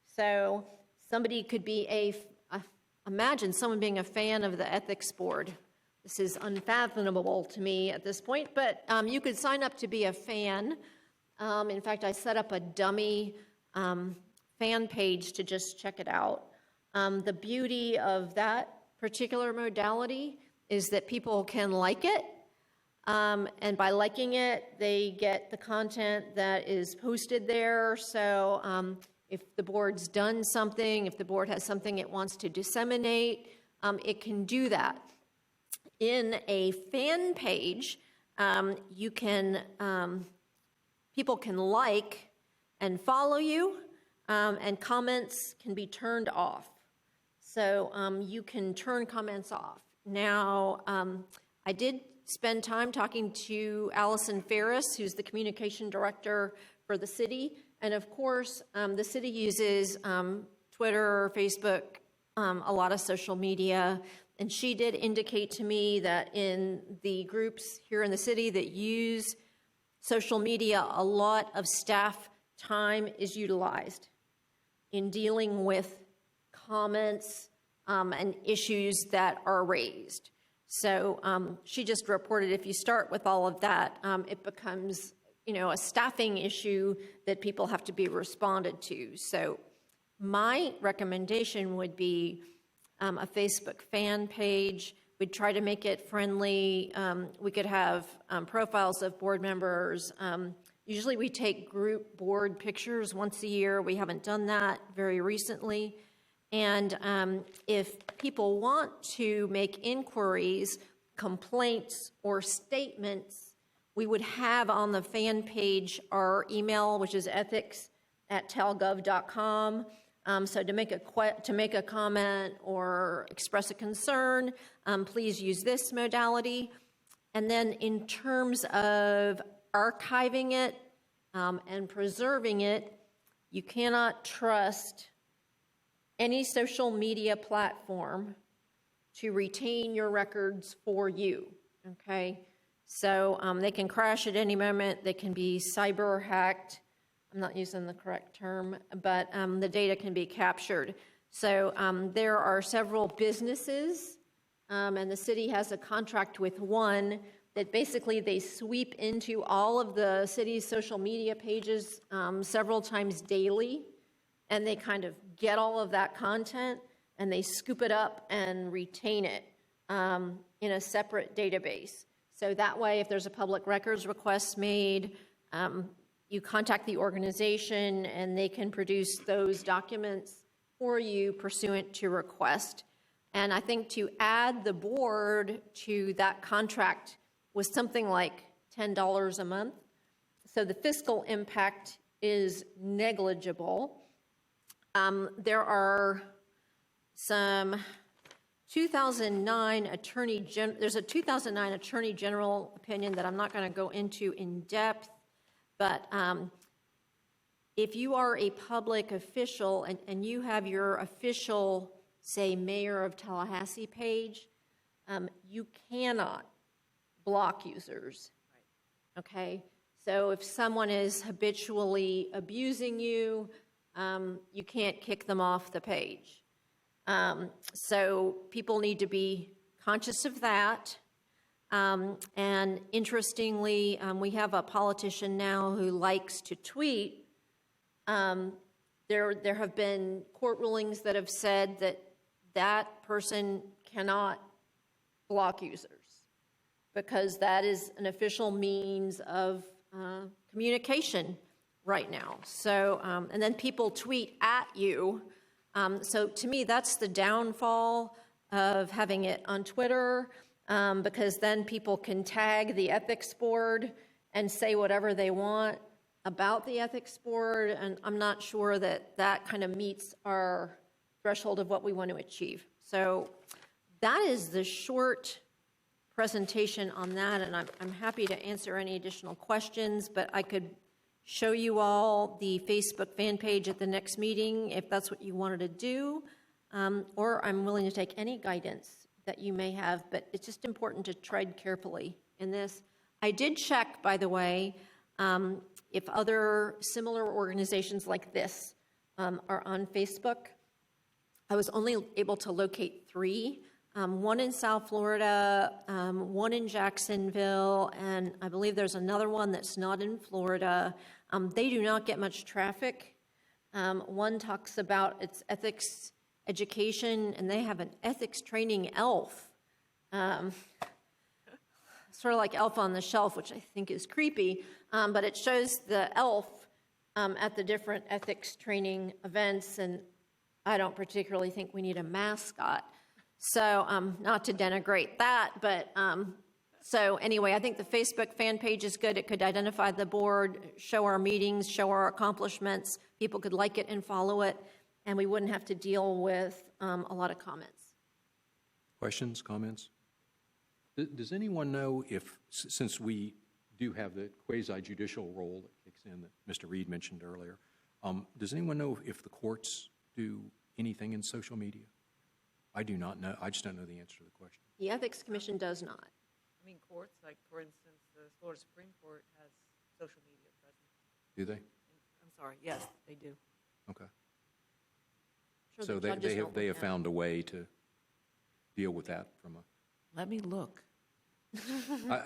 So somebody could be imagine someone being a fan of the ethics board. This is unfathomable to me at this point, but you could sign up to be a fan. In fact, I set up a dummy fan page to just check it out. The beauty of that particular modality is that people can like it, and by liking it, they get the content that is posted there. So if the board's done something, if the board has something it wants to disseminate, it can do that. In a fan page, you can people can like and follow you, and comments can be turned off. So you can turn comments off. Now, I did spend time talking to Allison Ferris, who's the communication director for the city. And of course, the city uses Twitter, Facebook, a lot of social media. And she did indicate to me that in the groups here in the city that use social media, a lot of staff time is utilized in dealing with comments and issues that are raised. So she just reported if you start with all of that, it becomes, a staffing issue that people have to be responded to. So my recommendation would be a Facebook fan page. We'd try to make it friendly. We could have profiles of board members. Usually we take group board pictures once a year. We haven't done that very recently. And if people want to make inquiries, complaints, or statements, we would have on the fan page our email, which is ethics@talgov.com. So to make a comment or express a concern, please use this modality. And then in terms of archiving it and preserving it, you cannot trust any social media platform to retain your records for you, okay? So they can crash at any moment. They can be cyber hacked. I'm not using the correct term, but the data can be captured. So there are several businesses, and the city has a contract with one that basically they sweep into all of the city's social media pages several times daily, and they kind of get all of that content, and they scoop it up and retain it in a separate database. So that way, if there's a public records request made, you contact the organization, and they can produce those documents for you pursuant to request. And I think to add the board to that contract was something like $10 a month. So the fiscal impact is negligible. There are some 2009 there's a 2009 Attorney General opinion that I'm not going to go into in depth, but if you are a public official and you have your official, say, Mayor of Tallahassee page, you cannot block users, okay? So if someone is habitually abusing you, you can't kick them off the page. So people need to be conscious of that. And interestingly, we have a politician now who likes to tweet. There have been court rulings that have said that that person cannot block users because that is an official means of communication right now. So, and then people tweet at you. So to me, that's the downfall of having it on Twitter, because then people can tag the ethics board and say whatever they want about the ethics board, and I'm not sure that that kind of meets our threshold of what we want to achieve. So that is the short presentation on that, and I'm happy to answer any additional questions, but I could show you all the Facebook fan page at the next meeting if that's what you wanted to do, or I'm willing to take any guidance that you may have, but it's just important to tread carefully in this. I did check, by the way, if other similar organizations like this are on Facebook. I was only able to locate 3, one in South Florida, one in Jacksonville, and I believe there's another one that's not in Florida. They do not get much traffic. One talks about its ethics education, and they have an ethics training elf. Sort of like Elf on the Shelf, which I think is creepy, but it shows the elf at the different ethics training events, and I don't particularly think we need a mascot. So not to denigrate that, but so anyway, I think the Facebook fan page is good. It could identify the board, show our meetings, show our accomplishments. People could like it and follow it, and we wouldn't have to deal with a lot of comments. Questions, comments? Does anyone know if, since we do have the quasi-judicial role that kicks in that Mr. Reed mentioned earlier, does anyone know if the courts do anything in social media? I do not know. I just don't know the answer to the question. The Ethics Commission does not. I mean, courts, like, for instance, the Florida Supreme Court has social media presence. Do they? I'm sorry, yes, they do. Okay. Sure, So the judges don't they look have at it. found a way to deal with that from a... Let me look.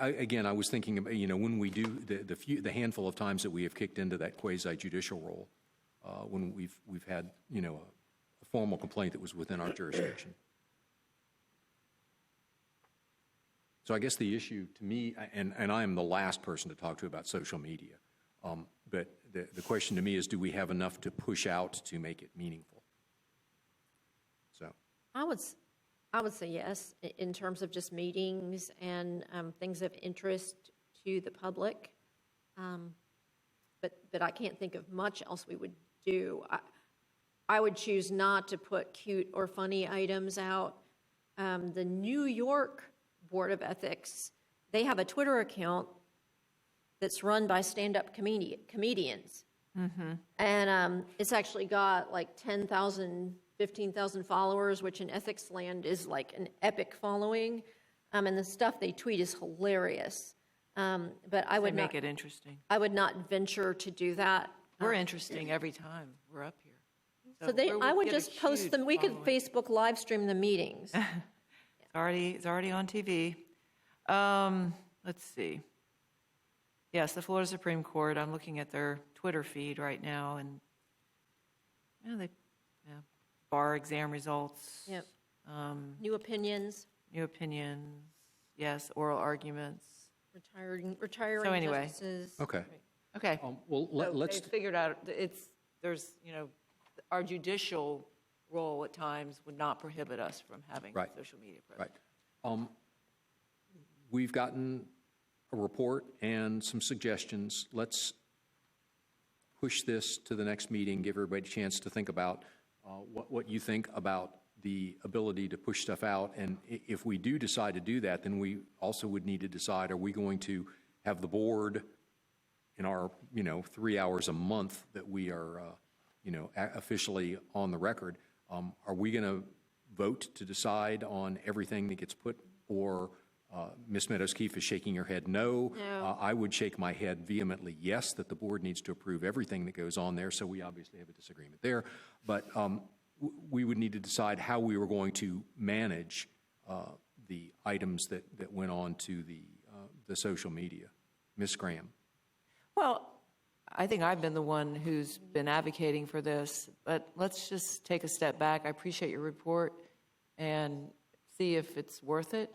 Again, I was thinking, when we do the handful of times that we have kicked into that quasi-judicial role, when we've had, a formal complaint that was within our jurisdiction. So I guess the issue to me, and I am the last person to talk to about social media, but the question to me is, do we have enough to push out to make it meaningful? So. I would say yes, in terms of just meetings and things of interest to the public. But I can't think of much else we would do. I would choose not to put cute or funny items out. The New York Board of Ethics, they have a Twitter account that's run by stand-up comedians. Mm-hmm. And it's actually got like 10,000, 15,000 followers, which in ethics land is like an epic following. And the stuff they tweet is hilarious. But I would They not make it interesting. I would not venture to it's We're interesting every time we're up here. So I would just post them. We could Facebook live stream the meetings. It's already on TV. Let's see. Yes, the Florida Supreme Court. I'm looking at their Twitter feed right now, and bar exam results. Yep. New opinions, New opinions. Yes, oral arguments. retiring So anyway. justices. Okay. Okay. Well, let's... They figured out there's our judicial role at times would not prohibit us from having Right. social media presence. Right. We've gotten a report and some suggestions. Let's push this to the next meeting, give everybody a chance to think about what you think about the ability to push stuff out. And if we do decide to do that, then we also would need to decide, are we going to have the board in our, 3 hours a month that we are, officially on the record, are we going to vote to decide on everything that gets put, or Ms. Meadows-Keefe is shaking her head no. No. I would shake my head vehemently yes, that the board needs to approve everything that goes on there, so we obviously have a disagreement there. But we would need to decide how we were going to manage the items that went on to the social media. Ms. Graham. Well, I think I've been the one who's been advocating for this, but let's just take a step back. I appreciate your report and see if it's worth it.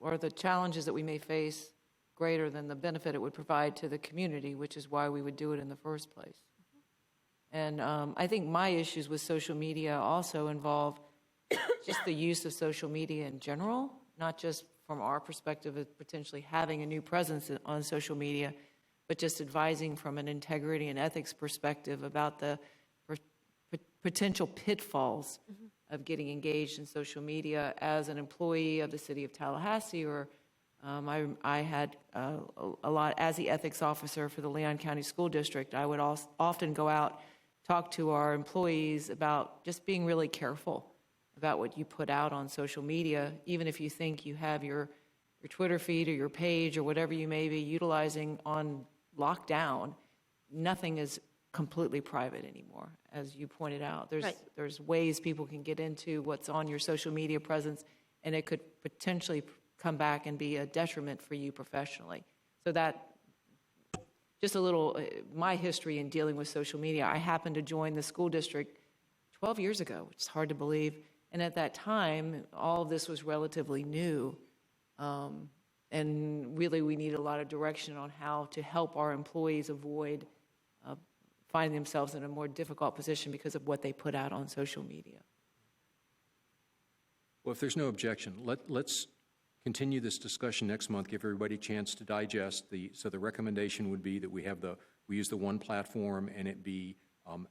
Are the challenges that we may face greater than the benefit it would provide to the community, which is why we would do it in the first place. And I think my issues with social media also involve just the use of social media in general, not just from our perspective of potentially having a new presence on social media, but just advising from an integrity and ethics perspective about the potential pitfalls of getting engaged in social media as an employee of the city of Tallahassee, or I had a lot, as the ethics officer for the Leon County School District, I would often go out, talk to our employees about just being really careful about what you put out on social media, even if you think you have your Twitter feed or your page or whatever you may be utilizing on lockdown. Nothing is completely private anymore, as you pointed out. There's ways people can get into what's on your social media presence, and it could potentially come back and be a detriment for you professionally. So that, just a little, my history in dealing with social media. I happened to join the school district 12 years ago, which is hard to believe. And at that time, all of this was relatively new. And really, we need a lot of direction on how to help our employees avoid finding themselves in a more difficult position because of what they put out on social media. Well, if there's no objection, let's continue this discussion next month, give everybody a chance to digest. So the recommendation would be that we use the one platform and it be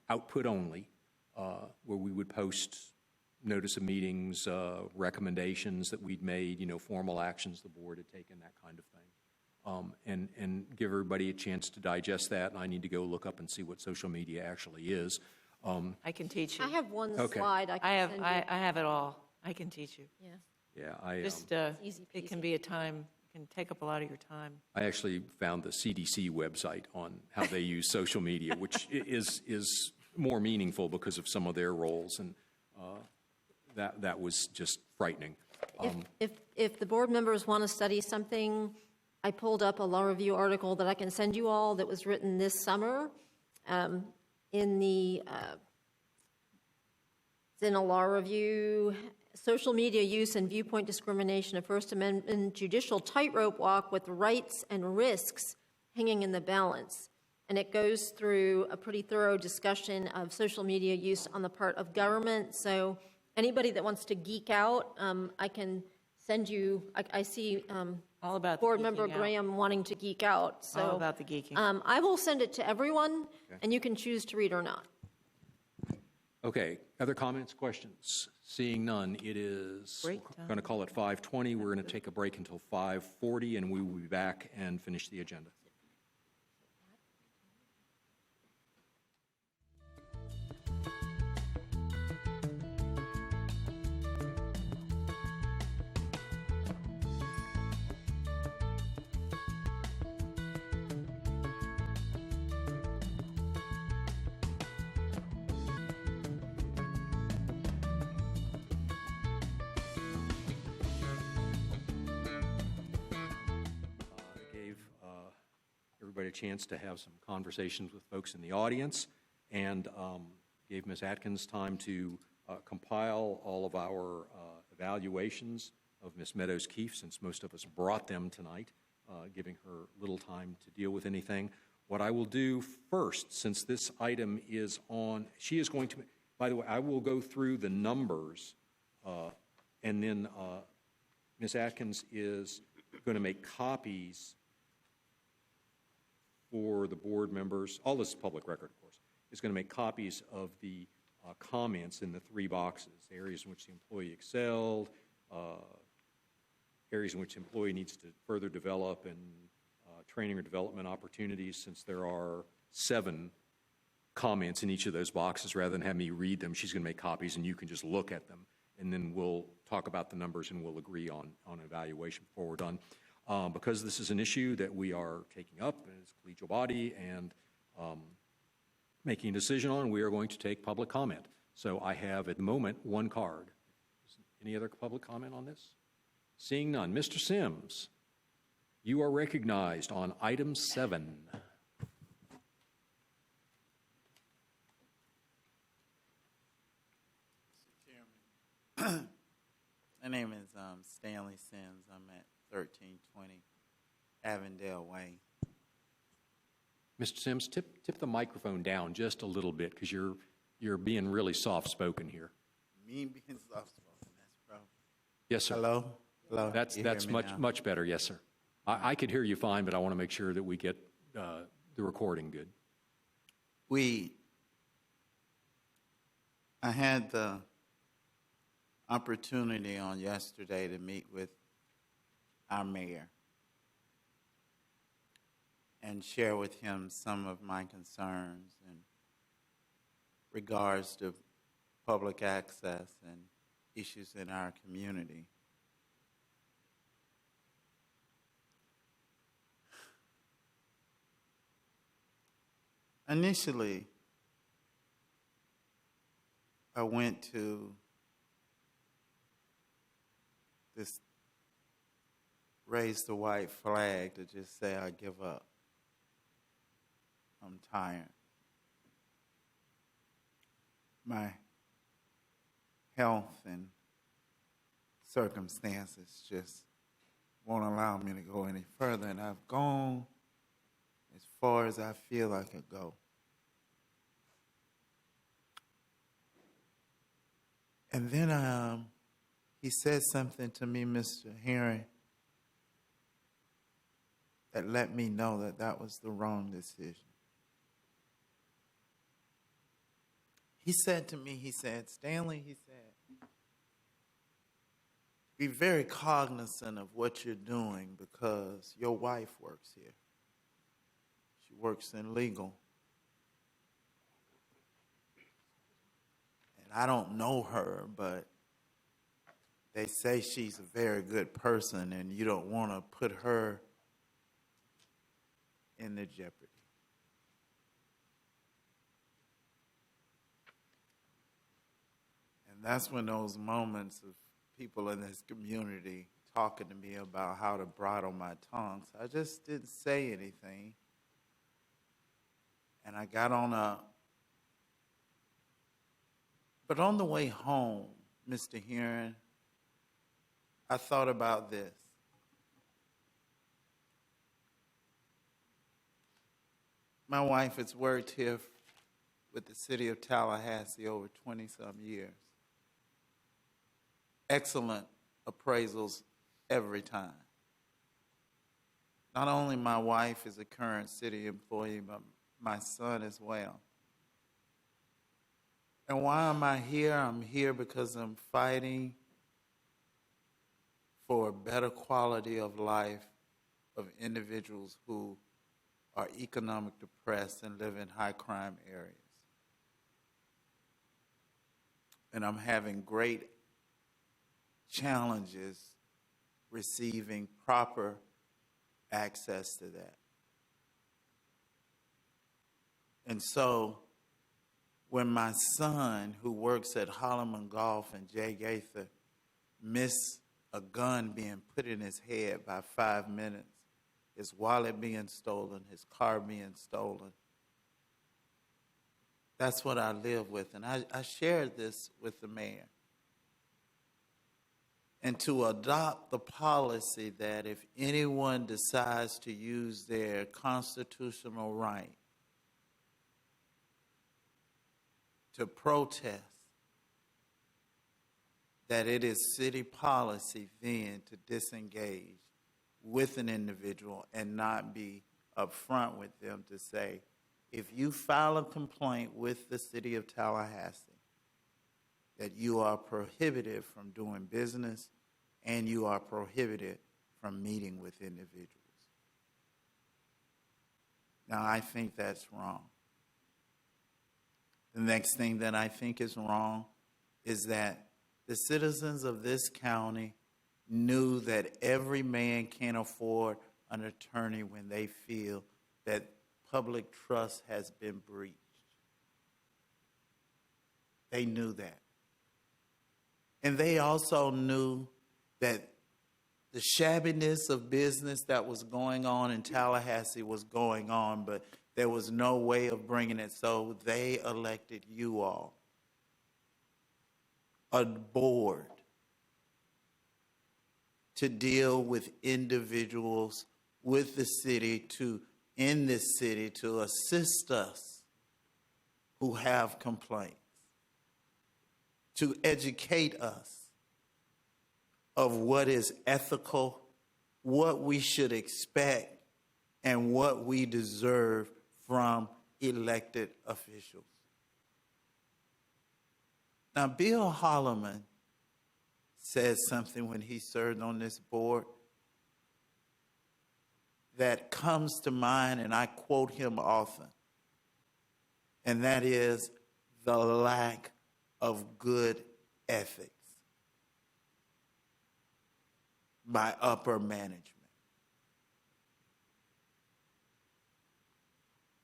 output only, where we would post notice of meetings, recommendations that we'd made, formal actions the board had taken, that kind of thing. And give everybody a chance to digest that. And I need to go look up and see what social media actually is. I can teach you. I have one Okay. slide I can send you. I have it all. I can teach you. Yeah. Yeah, Just, Easy it can peasy. be it can take up a lot of your time. I actually found the CDC website on how they use social media, which is more meaningful because of some of their roles, and that was just frightening. If the board members want to study something, I pulled up a law review article that I can send you all that was written this summer in a law review, social media use and viewpoint discrimination, a First Amendment judicial tightrope walk with rights and risks hanging in the balance. And it goes through a pretty thorough discussion of social media use on the part of government. So anybody that wants to geek out, I can send you, I see All about the board geeking member out. Graham wanting to geek out. So All about the geeking. I will send it to everyone, and you can choose to read or not. Okay, other comments, questions? Seeing none, it is, Break we're time. going to call it 5:20. We're going to take a break until 5:40, and we will be back and finish the agenda. Gave everybody a chance to have some conversations with folks in the audience, and gave Ms. Atkins time to compile all of our evaluations of Ms. Meadows Keefe, since most of us brought them tonight, giving her little time to deal with anything. What I will do first, since this item is on, she is going to, by the way, I will go through the numbers, and then Ms. Atkins is going to make copies for the board members. All this is public record, of course. Is going to make copies of the comments in the three boxes: areas in which the employee excelled, areas in which the employee needs to further develop, and training or development opportunities. Since there are 7 comments in each of those boxes, rather than have me read them, she's going to make copies, and you can just look at them, and then we'll talk about the numbers and we'll agree on evaluation before we're done. Because this is an issue that we are taking up as a collegial body and making a decision on, we are going to take public comment. So I have, at the moment, 1 card. Any other public comment on this? Seeing none. Mr. Sims, you are recognized on item 7. My name is Stanley Sims. I'm at 1320 Avondale Way. Mr. Sims, tip the microphone down just a little bit, because you're being really soft-spoken here. Me being soft-spoken, that's a problem. Yes, sir. Hello? Hello? That's You hear me much, now? much better, yes, sir. I could hear you fine, but I want to make sure that we get the recording good. I had the opportunity on yesterday to meet with our mayor and share with him some of my concerns in regards to public access and issues in our community. Initially, I went to this raise the white flag to just say I give up. I'm tired. My health and circumstances just won't allow me to go any further, and I've gone as far as I feel I could go. And then he said something to me, Mr. Herring, that let me know that that was the wrong decision. He said to me, Stanley, be very cognizant of what you're doing because your wife works here. She works in legal. And I don't know her, but they say she's a very good person and you don't want to put her in the jeopardy. And that's when those moments of people in this community talking to me about how to bridle my tongue. So I just didn't say anything. And I got on but on the way home, Mr. Herring, I thought about this. My wife has worked here with the city of Tallahassee over 20-some years. Excellent appraisals every time. Not only my wife is a current city employee, but my son as well. And why am I here? I'm here because I'm fighting for a better quality of life of individuals who are economic depressed and live in high crime areas. And I'm having great challenges receiving proper access to that. And so when my son, who works at Holloman Golf and Jay Gaither, missed a gun being put in his head by 5 minutes, his wallet being stolen, his car being stolen, that's what I live with. And I shared this with the mayor. And to adopt the policy that if anyone decides to use their constitutional right to protest, that it is city policy then to disengage with an individual and not be upfront with them to say, if you file a complaint with the city of Tallahassee, that you are prohibited from doing business and you are prohibited from meeting with individuals. Now, I think that's wrong. The next thing that I think is wrong is that the citizens of this county knew that every man can't afford an attorney when they feel that public trust has been breached. They knew that. And they also knew that the shabbiness of business that was going on in Tallahassee was going on, but there was no way of bringing it, so they elected you all, a board, to deal with individuals with the city in this city to assist us who have complaints, to educate us of what is ethical, what we should expect, and what we deserve from elected officials. Now, Bill Holloman said something when he served on this board that comes to mind, and I quote him often, and that is the lack of good ethics by upper management.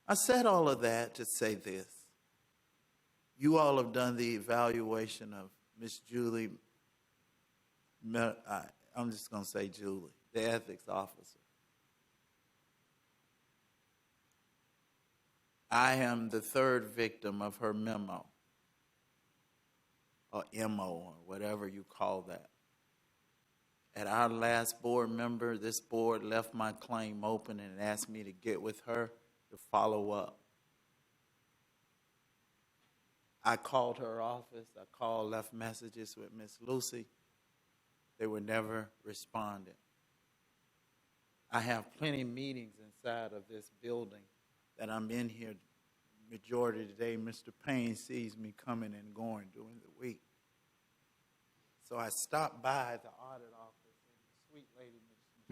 I said all of that to say this. You all have done the evaluation of Miss Julie, I'm just going to say Julie, the ethics officer. I am the third victim of her memo, or MO, or whatever you call that. At our last board member, this board left my claim open and asked me to get with her to follow up. I called her office. I called, left messages with Miss Lucy. They were never responding. I have plenty of meetings inside of this building that I'm in here majority of the day. Mr. Payne sees me coming and going during the week. So I stopped by the audit office, and the sweet lady,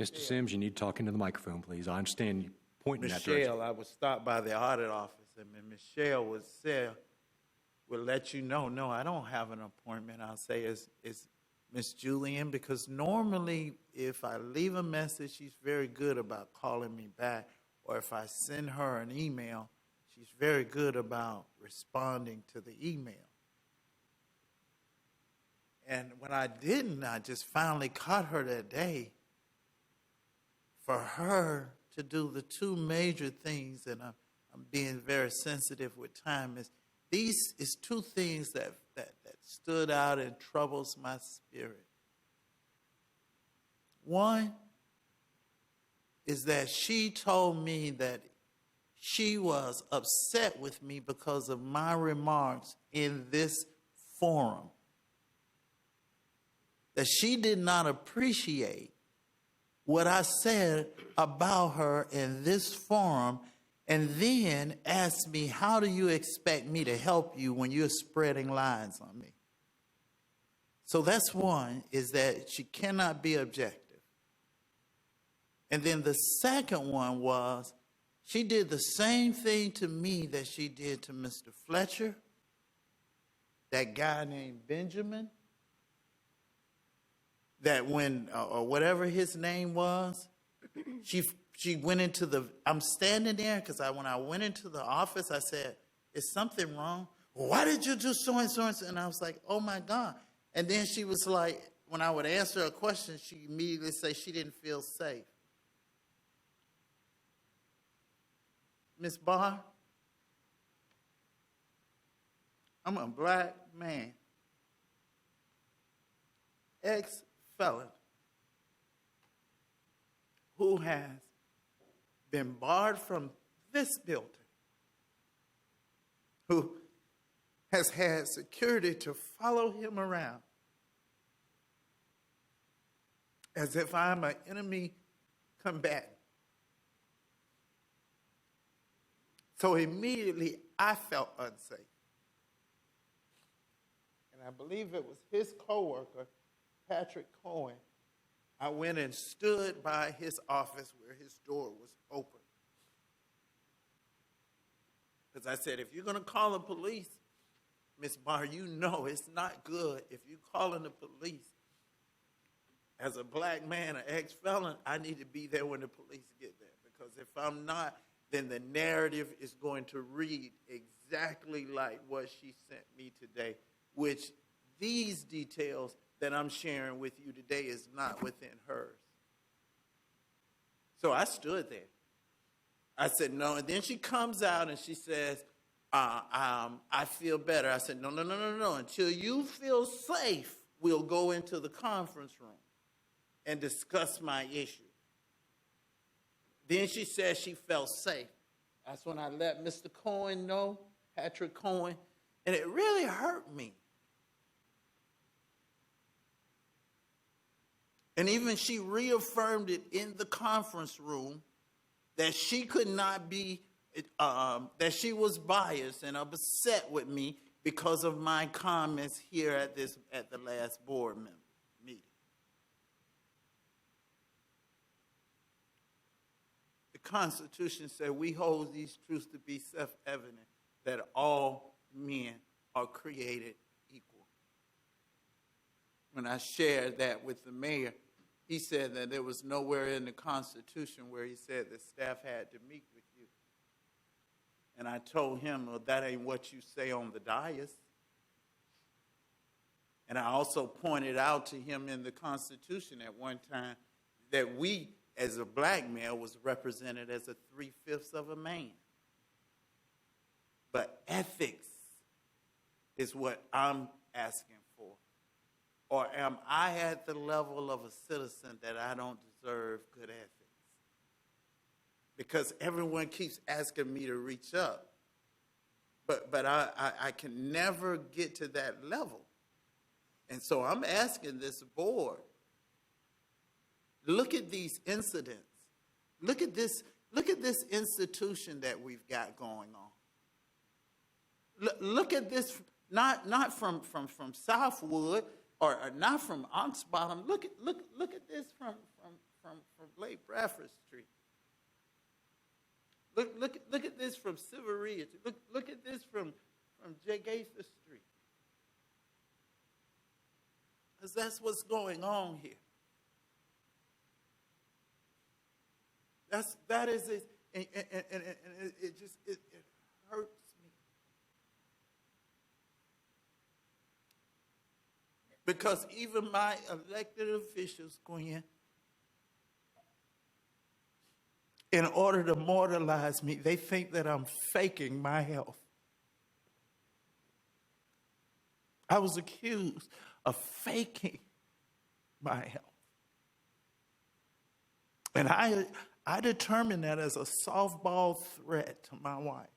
Mr. Sims, you need to talk into the microphone, please. I understand you pointing that direction. Michelle, I would stop by the audit office, and Michelle would say, will let you know, no, I don't have an appointment. I'll say, is Miss Julian, because normally if I leave a message, she's very good about calling me back, or if I send her an email, she's very good about responding to the email. And when I didn't, I just finally caught her that day for her to do the two major things, and I'm being very sensitive with time, is these is two things that stood out and troubles my spirit. One is that she told me that she was upset with me because of my remarks in this forum, that she did not appreciate what I said about her in this forum, and then asked me, how do you expect me to help you when you're spreading lies on me? So that's one, is that she cannot be objective. And then the second one was, she did the same thing to me that she did to Mr. Fletcher, that guy named Benjamin, that when, or whatever his name was, she went into the, I'm standing there because when I went into the office, I said, is something wrong? Why did you do so-and-so? And I was like, oh my God. And then she was like, when I would answer a question, she immediately say she didn't feel safe. Ms. Barr, I'm a black man, ex-felon, who has been barred from this building, who has had security to follow him around as if I'm an enemy combatant. So immediately I felt unsafe. And I believe it was his coworker, Patrick Cohen. I went and stood by his office where his door was open. Because I said, if you're going to call the police, Ms. Barr, you know it's not good. If you're calling the police, as a black man, an ex-felon, I need to be there when the police get there. Because if I'm not, then the narrative is going to read exactly like what she sent me today, which these details that I'm sharing with you today is not within hers. So I stood there. I said, no. And then she comes out and she says, I feel better. I said, no. Until you feel safe, we'll go into the conference room and discuss my issue. Then she said she felt safe. That's when I let Mr. Cohen know, Patrick Cohen, and it really hurt me. And even she reaffirmed it in the conference room that she could not be, that she was biased and upset with me because of my comments here at the last board meeting. The Constitution said we hold these truths to be self-evident, that all men are created equal. When I shared that with the mayor, he said that there was nowhere in the Constitution where he said that staff had to meet with you. And I told him, well, that ain't what you say on the dais. And I also pointed out to him in the Constitution at one time that we, as a black male, was represented as a 3/5 of a man. But ethics is what I'm asking for. Or am I at the level of a citizen that I don't deserve good ethics? Because everyone keeps asking me to reach up. But I can never get to that level. And so I'm asking this board, look at these incidents. Look at this institution that we've got going on. Look at this, not from Southwood or not from Oxbottom. Look at this from Lake Bradford Street. Look at this from Civil Ridge. Look at this from J. Gaither Street. Because that's what's going on here. That is it, and it just hurts me. Because even my elected officials, Gwen, in order to moralize me, they think that I'm faking my health. I was accused of faking my health. And I determined that as a softball threat to my wife.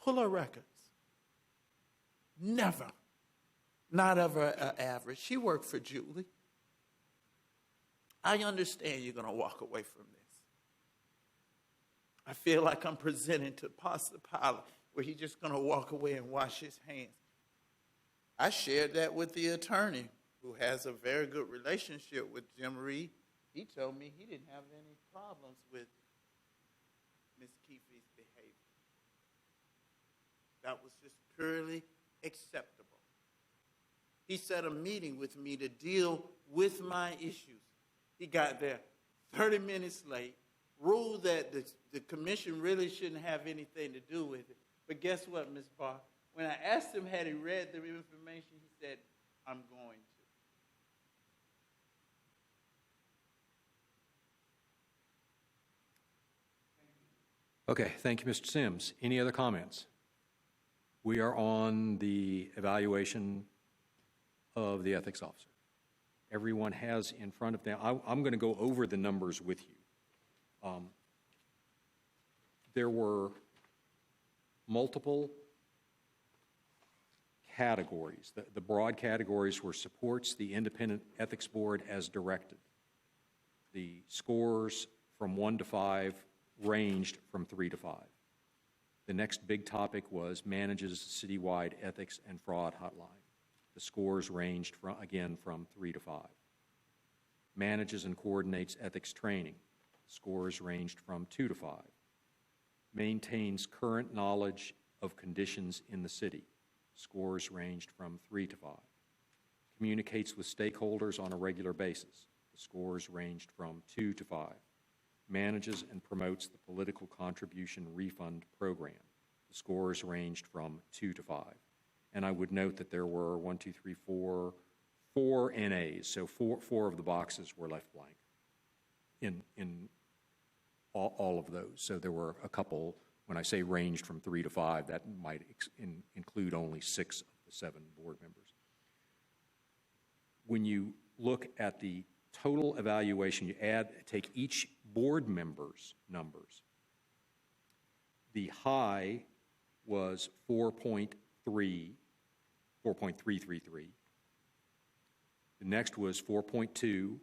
Pull her records. Never. Not ever an average. She worked for Julie. I understand you're going to walk away from this. I feel like I'm presenting to Pastor Pilate, where he's just going to walk away and wash his hands. I shared that with the attorney, who has a very good relationship with Jim Reed. He told me he didn't have any problems with Ms. Keefe's behavior. That was just purely acceptable. He set a meeting with me to deal with my issues. He got there 30 minutes late, ruled that the commission really shouldn't have anything to do with it. But guess what, Ms. Barr? When I asked him had he read the information, he said, I'm going to. Okay, thank you, Mr. Sims. Any other comments? We are on the evaluation of the ethics officer. Everyone has in front of them. I'm going to go over the numbers with you. There were multiple categories. The broad categories were supports the independent ethics board as directed. The scores from 1 to 5 ranged from 3 to 5. The next big topic was manages citywide ethics and fraud hotline. The scores ranged from 3 to 5. Manages and coordinates ethics training. Scores ranged from 2 to 5. Maintains current knowledge of conditions in the city. Scores ranged from 3 to 5. Communicates with stakeholders on a regular basis. The scores ranged from 2 to 5. Manages and promotes the political contribution refund program. The scores ranged from 2 to 5. And I would note that there were 4 NAs, so four of the boxes were left blank in all of those. So there were a couple, when I say ranged from 3 to 5, that might include only 6 of the 7 board members. When you look at the total evaluation, you take each board member's numbers. The high was 4.333. The next was 4.2,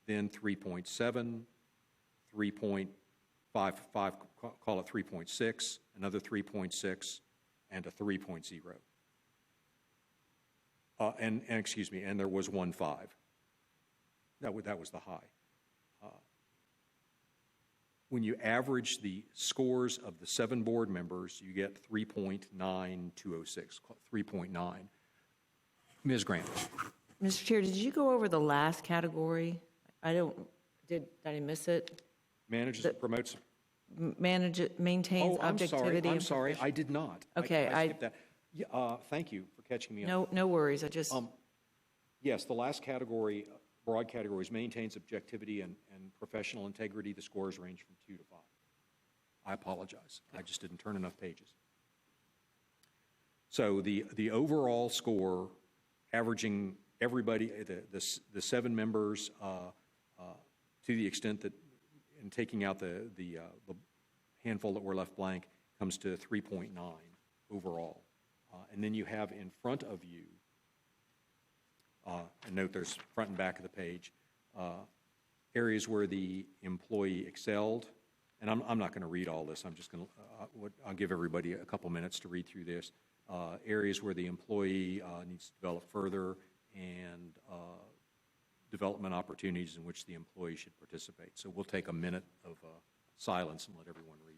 then 3.7, 3.55, call it 3.6, another 3.6, and a 3.0. And excuse me, and there was 1.5. That was the high. When you average the scores of the 7 board members, you get 3.9206, 3.9. Ms. Grant. Mr. Chair, did you go over the last category? Did I miss it? Manages and promotes. Maintains objectivity. I'm sorry, I did not. Okay, I skipped that. Yeah, thank you for catching me up. No worries, I just, Yes, the last category, broad categories, maintains objectivity and professional integrity. The scores range from 2 to 5. I apologize. I just didn't turn enough pages. So the overall score, averaging everybody, the 7 members, to the extent that, in taking out the handful that were left blank, comes to 3.9 overall. And then you have in front of you, and note there's front and back of the page, areas where the employee excelled. And I'm not going to read all this. I'm just going to, I'll give everybody a couple minutes to read through this. Areas where the employee needs to develop further, and development opportunities in which the employee should participate. So we'll take a minute of silence and let everyone read.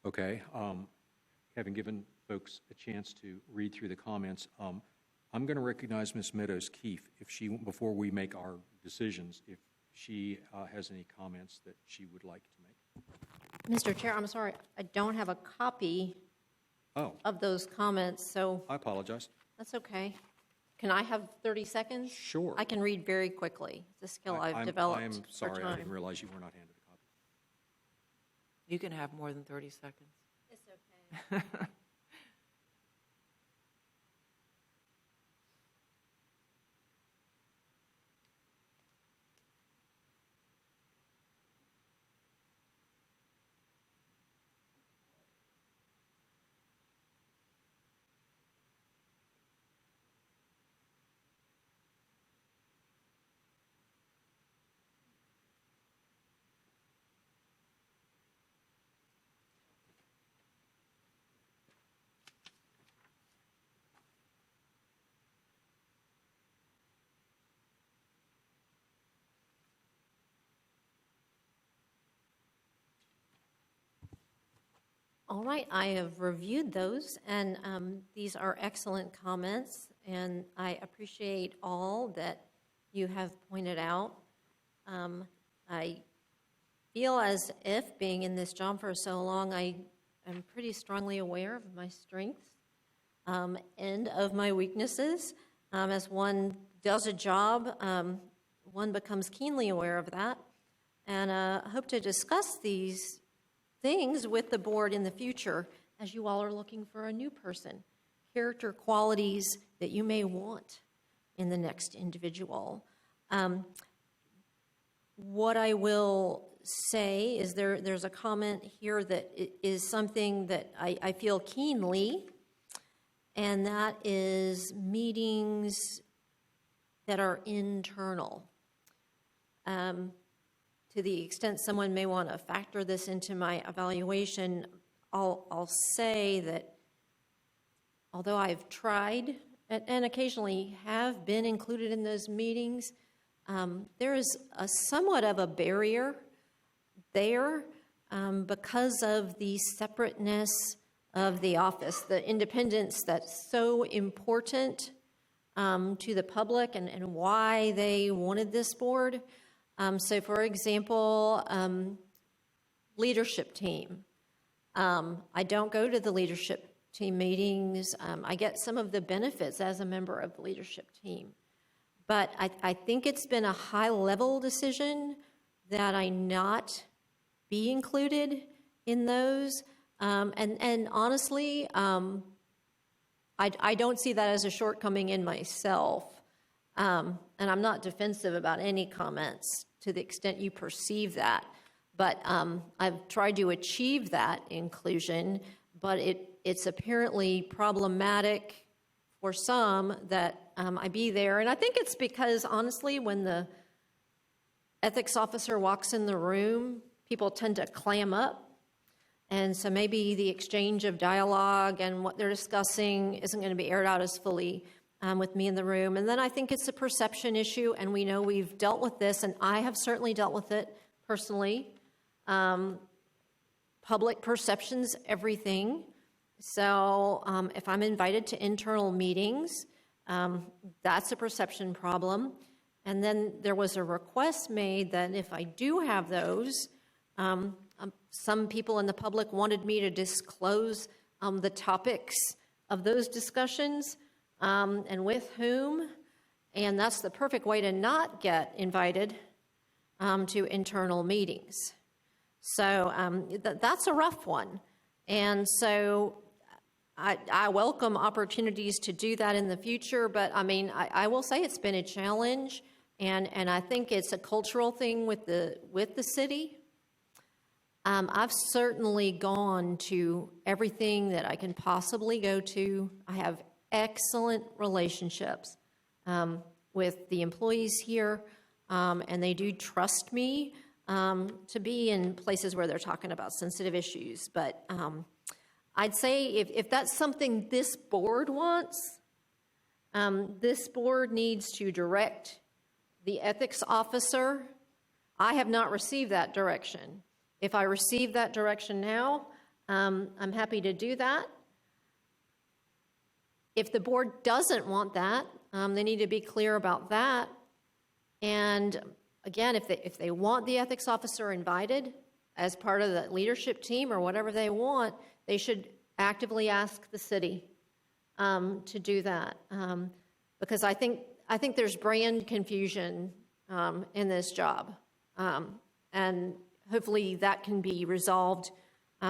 Okay, having given folks a chance to read through the comments, I'm going to recognize Ms. Meadows-Keefe if she, before we make our decisions, if she has any comments that she would like to make. Mr. Chair, I'm sorry, I don't have a copy Oh, of those comments, so I apologize. that's okay. Can I have 30 seconds? Sure. I can read very quickly. It's a skill I've developed I'm for sorry, I didn't time. realize you were not handed a copy. you can have more than 30 seconds. It's okay. All right, I have reviewed those, and these are excellent comments, and I appreciate all that you have pointed out. I feel as if, being in this job for so long, I am pretty strongly aware of my strengths and of my weaknesses. As one does a job, one becomes keenly aware of that, and I hope to discuss these things with the board in the future as you all are looking for a new person, character qualities that you may want. in the next individual. What I will say is there's a comment here that is something that I feel keenly, and that is meetings that are internal. To the extent someone may want to factor this into my evaluation, I'll say that although I've tried and occasionally have been included in those meetings, there is a somewhat of a barrier there because of the separateness of the office, the independence that's so important to the public and why they wanted this board. So, for example, leadership team. I don't go to the leadership team meetings. I get some of the benefits as a member of the leadership team. But I think it's been a high-level decision that I not be included in those. And honestly, I don't see that as a shortcoming in myself. And I'm not defensive about any comments to the extent you perceive that. But I've tried to achieve that inclusion, but it's apparently problematic for some that I be there. And I think it's because, honestly, when the ethics officer walks in the room, people tend to clam up. And so maybe the exchange of dialogue and what they're discussing isn't going to be aired out as fully with me in the room. And then I think it's a perception issue, and we know we've dealt with this, and I have certainly dealt with it personally. Public perception's everything. So if I'm invited to internal meetings, that's a perception problem. And then there was a request made that if I do have those, some people in the public wanted me to disclose the topics of those discussions and with whom. And that's the perfect way to not get invited to internal meetings. So that's a rough one. And so I welcome opportunities to do that in the future, but I mean, I will say it's been a challenge, and I think it's a cultural thing with the city. I've certainly gone to everything that I can possibly go to. I have excellent relationships with the employees here, and they do trust me to be in places where they're talking about sensitive issues. But I'd say if that's something this board wants, this board needs to direct the ethics officer. I have not received that direction. If I receive that direction now, I'm happy to do that. If the board doesn't want that, they need to be clear about that. And again, if they want the ethics officer invited as part of the leadership team or whatever they want, they should actively ask the city to do that. Because I think there's brand confusion in this job. And hopefully that can be resolved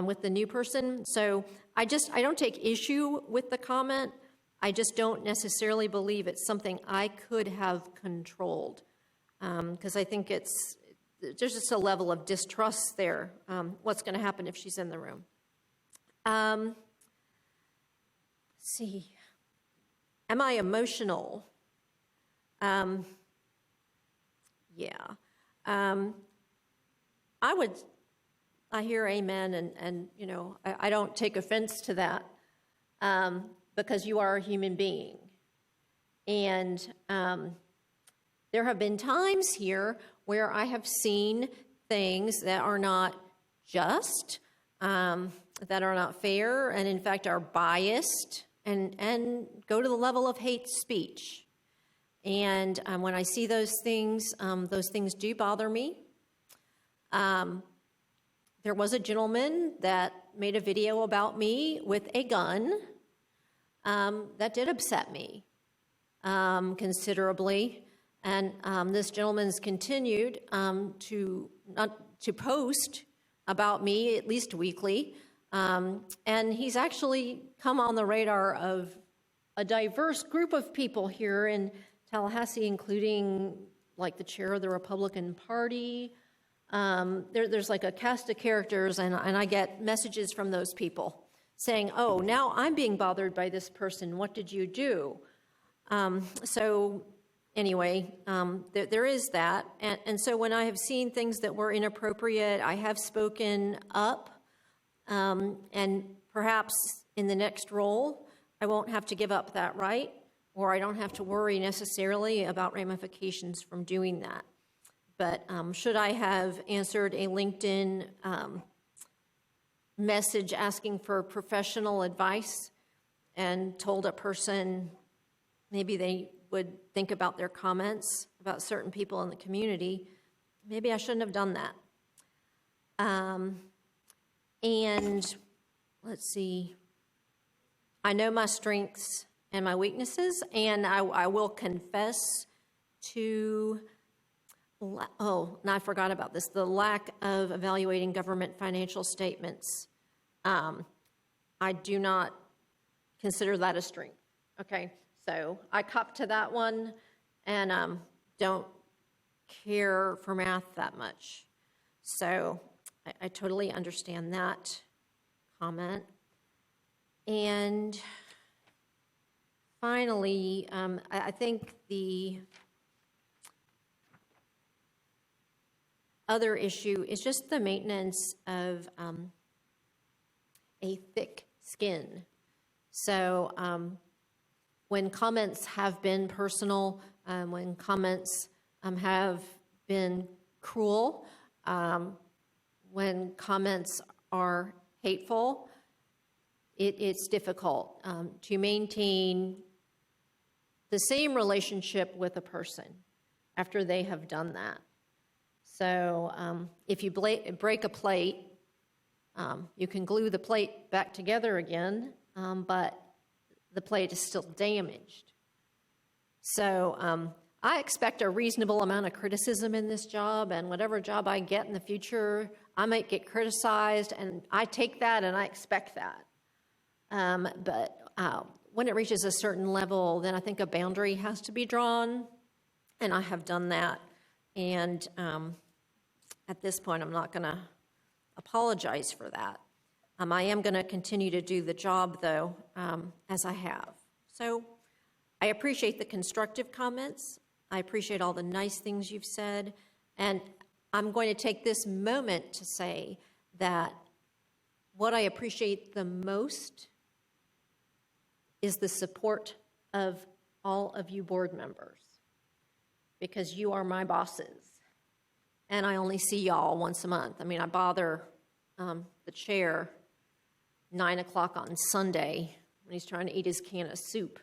with the new person. So I don't take issue with the comment. I just don't necessarily believe it's something I could have controlled. Because I think there's just a level of distrust there. What's going to happen if she's in the room? Let's see. Am I emotional? Yeah. I hear amen, and you know, I don't take offense to that because you are a human being. And there have been times here where I have seen things that are not just, that are not fair, and in fact are biased and go to the level of hate speech. And when I see those things do bother me. There was a gentleman that made a video about me with a gun. That did upset me considerably. And this gentleman's continued to post about me at least weekly. And he's actually come on the radar of a diverse group of people here in Tallahassee, including like the chair of the Republican Party. There's like a cast of characters, and I get messages from those people saying, oh, now I'm being bothered by this person. What did you do? So anyway, there is that. And so when I have seen things that were inappropriate, I have spoken up. And perhaps in the next role, I won't have to give up that right, or I don't have to worry necessarily about ramifications from doing that. But should I have answered a LinkedIn message asking for professional advice and told a person maybe they would think about their comments about certain people in the community, maybe I shouldn't have done that. And let's see, I know my strengths and my weaknesses, and I will confess to, oh, and I forgot about this, the lack of evaluating government financial statements. I do not consider that a strength, okay? So I cop to that one and don't care for math that much. So I totally understand that comment. And finally, I think the other issue is just the maintenance of a thick skin. So when comments have been personal, when comments have been cruel, when comments are hateful, it's difficult to maintain the same relationship with a person after they have done that. So if you break a plate, you can glue the plate back together again, but the plate is still damaged. So I expect a reasonable amount of criticism in this job, and whatever job I get in the future, I might get criticized, and I take that and I expect that. But when it reaches a certain level, then I think a boundary has to be drawn, and I have done that. And at this point, I'm not going to apologize for that. I am going to continue to do the job, though, as I have. So I appreciate the constructive comments. I appreciate all the nice things you've said. And I'm going to take this moment to say that what I appreciate the most is the support of all of you board members, because you are my bosses. And I only see y'all once a month. I mean, I bother the chair 9 o'clock on Sunday when he's trying to eat his can of soup.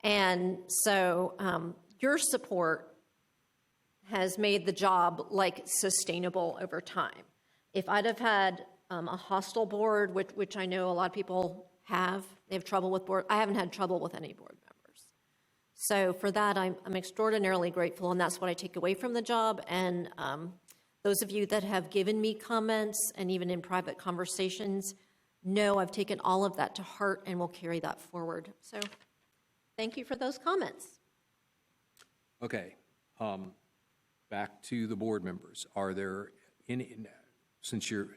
And so your support has made the job like sustainable over time. If I'd have had a hostile board, which I know a lot of people have, they have trouble with board. I haven't had trouble with any board members. So for that, I'm extraordinarily grateful, and that's what I take away from the job. And those of you that have given me comments, and even in private conversations, know I've taken all of that to heart and will carry that forward. So thank you for those comments. Okay. Back to the board members. Are there any, since you're,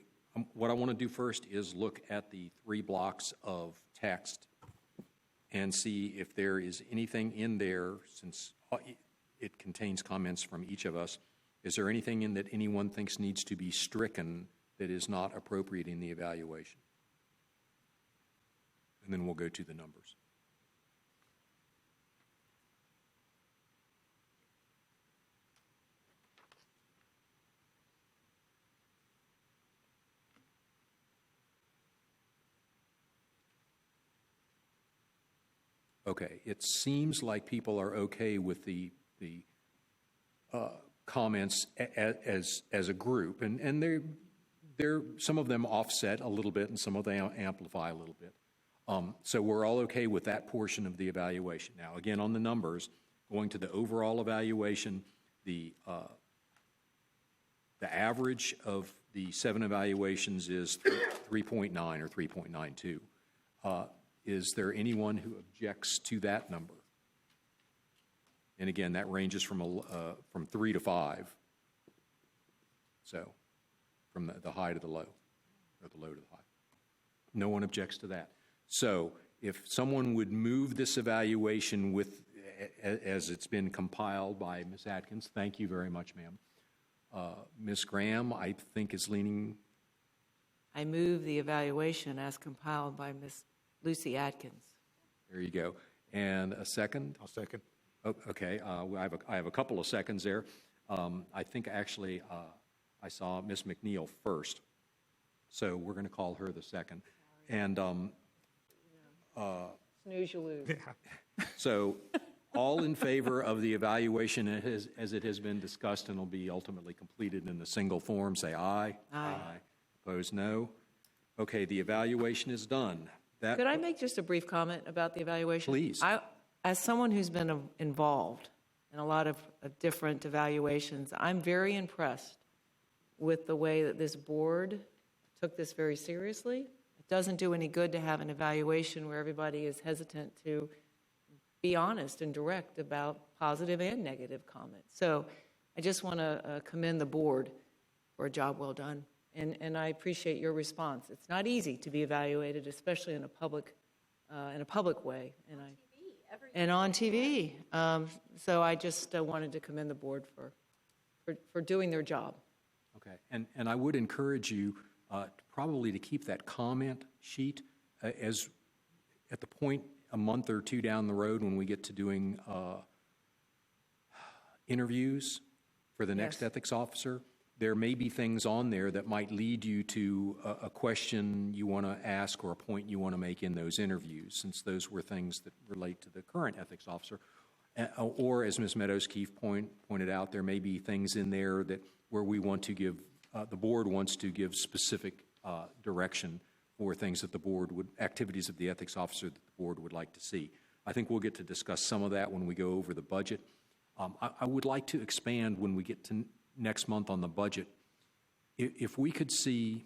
what I want to do first is look at the 3 blocks of text and see if there is anything in there, since it contains comments from each of us. Is there anything in that anyone thinks needs to be stricken that is not appropriate in the evaluation? And then we'll go to the numbers. Okay, it seems like people are okay with the comments as a group, and they're some of them offset a little bit, and some of them amplify a little bit. So we're all okay with that portion of the evaluation. Now, again, on the numbers, going to the overall evaluation, the average of the 7 evaluations is 3.9 or 3.92. Is there anyone who objects to that number? And again, that ranges from 3 to 5. So, from the high to the low, or the low to the high. No one objects to that. So, if someone would move this evaluation with, as it's been compiled by Ms. Atkins, thank you very much, ma'am. Ms. Graham, I think, is leaning. I move the evaluation as compiled by Ms. Lucy Atkins. There you go. And a second? I'll second. Oh, okay, I have a couple of seconds there. I think actually I saw Ms. McNeil first, so we're going to call her the second. And Snooze, you lose. so all in favor of the evaluation as it has been discussed and will be ultimately completed in a single form, say aye. Aye. Opposed, no. Okay, the evaluation is done. Could I make just a brief comment about the evaluation? Please. As someone who's been involved in a lot of different evaluations, I'm very impressed with the way that this board took this very seriously. It doesn't do any good to have an evaluation where everybody is hesitant to be honest and direct about positive and negative comments. So I just want to commend the board for a job well done. And I appreciate your response. It's not easy to be evaluated, especially in a public way. And on TV. So I just wanted to commend the board for doing their job. Okay, and I would encourage you probably to keep that comment sheet as at the point a month or two down the road when we get to doing interviews for the next Yes. ethics officer. There may be things on there that might lead you to a question you want to ask or a point you want to make in those interviews, since those were things that relate to the current ethics officer. Or, as Ms. Meadows-Keefe pointed out, there may be things in there that where we want to give, the board wants to give specific direction for things that the board would, activities of the ethics officer that the board would like to see. I think we'll get to discuss some of that when we go over the budget. I would like to expand when we get to next month on the budget. If we could see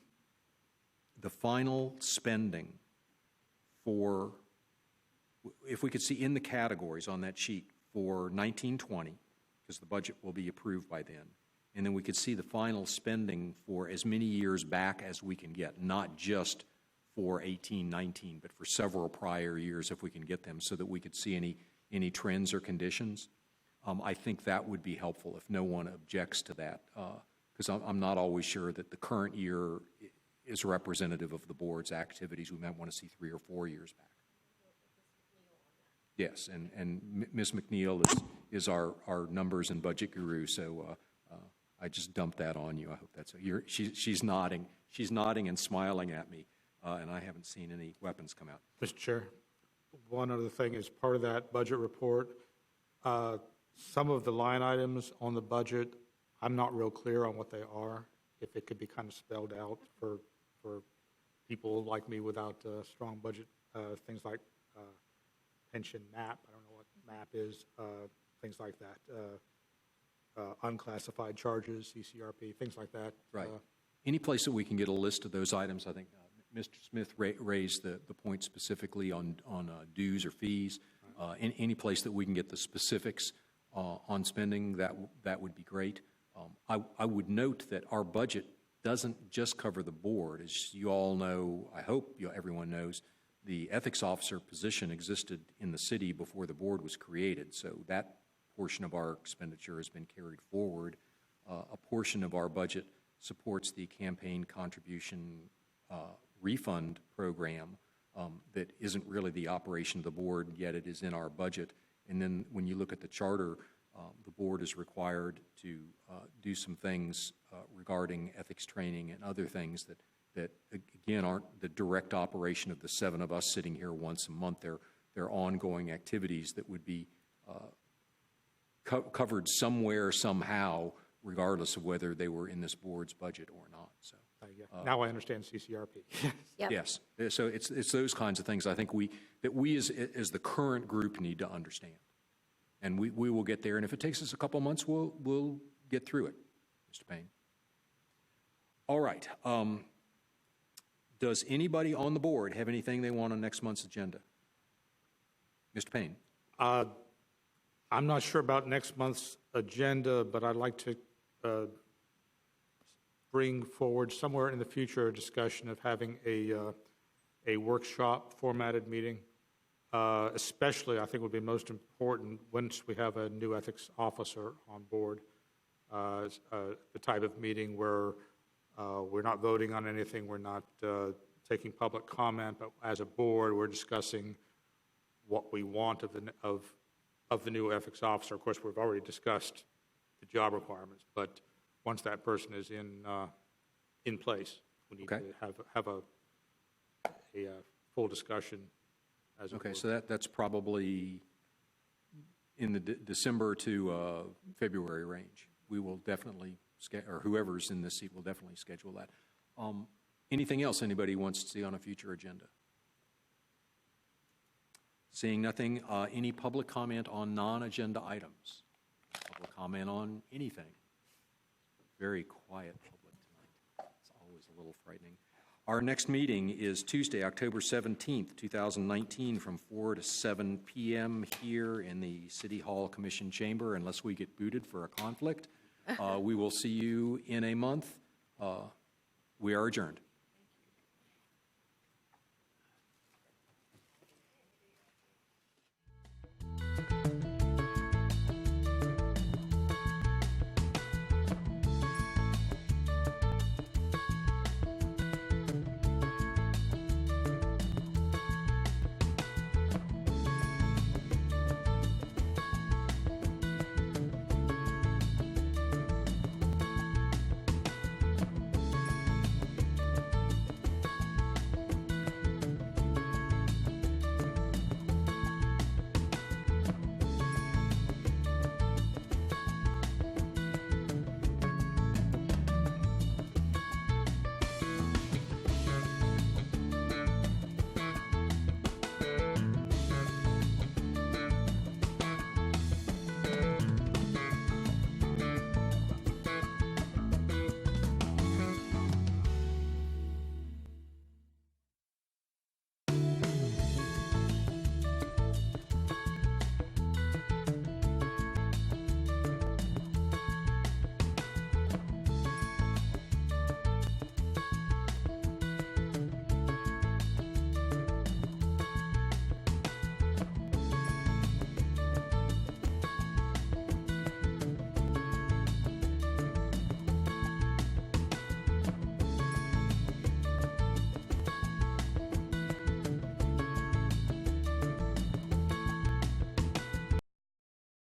the final spending for, if we could see in the categories on that sheet for 1920, because the budget will be approved by then, and then we could see the final spending for as many years back as we can get, not just for 18-19, but for several prior years if we can get them, so that we could see any trends or conditions. I think that would be helpful if no one objects to that, because I'm not always sure that the current year is representative of the board's activities. We might want to see 3 or 4 years back. Yes, and Ms. McNeil is our numbers and budget guru, so I just dumped that on you. I hope that's she's nodding. She's nodding and smiling at me, and I haven't seen any weapons come out. Mr. Chair, one other thing is part of that budget report. Some of the line items on the budget, I'm not real clear on what they are. If it could be kind of spelled out for people like me without strong budget, things like pension MAP, I don't know what MAP is, things like that, unclassified charges, CCRP, things like that. Right. Any place that we can get a list of those items, I think Mr. Smith raised the point specifically on dues or fees. Any place that we can get the specifics on spending, that would be great. I would note that our budget doesn't just cover the board. As you all know, I hope everyone knows, the ethics officer position existed in the city before the board was created, so that portion of our expenditure has been carried forward. A portion of our budget supports the campaign contribution refund program that isn't really the operation of the board, yet it is in our budget. And then when you look at the charter, the board is required to do some things regarding ethics training and other things that again, aren't the direct operation of the 7 of us sitting here once a month. They're ongoing activities that would be covered somewhere, somehow, regardless of whether they were in this board's budget or not. So Now I understand CCRP. Yep. yes, so it's those kinds of things I think we as the current group need to understand, and we will get there. And if it takes us a couple months, we'll get through it, Mr. Payne. All right. Does anybody on the board have anything they want on next month's agenda? Mr. Payne. I I'm not sure about next month's agenda, but I'd like to bring forward somewhere in the future a discussion of having a workshop formatted meeting. Especially, I think would be most important once we have a new ethics officer on board. The type of meeting where we're not voting on anything, we're not taking public comment, but as a board, we're discussing what we want of the new ethics officer. Of course, we've already discussed the job requirements, but once that person is in place, we need to have a full discussion as a Okay, board. so that's probably in the December to February range. We will definitely, or whoever's in this seat will definitely schedule that. Anything else anybody wants to see on a future agenda? Seeing nothing, any public comment on non-agenda items? Public comment on anything? Very quiet public tonight. It's always a little frightening. Our next meeting is Tuesday, October 17th, 2019, from 4 to 7 p.m. here in the City Hall Commission Chamber, unless we get booted for a conflict. We will see you in a month. We are adjourned.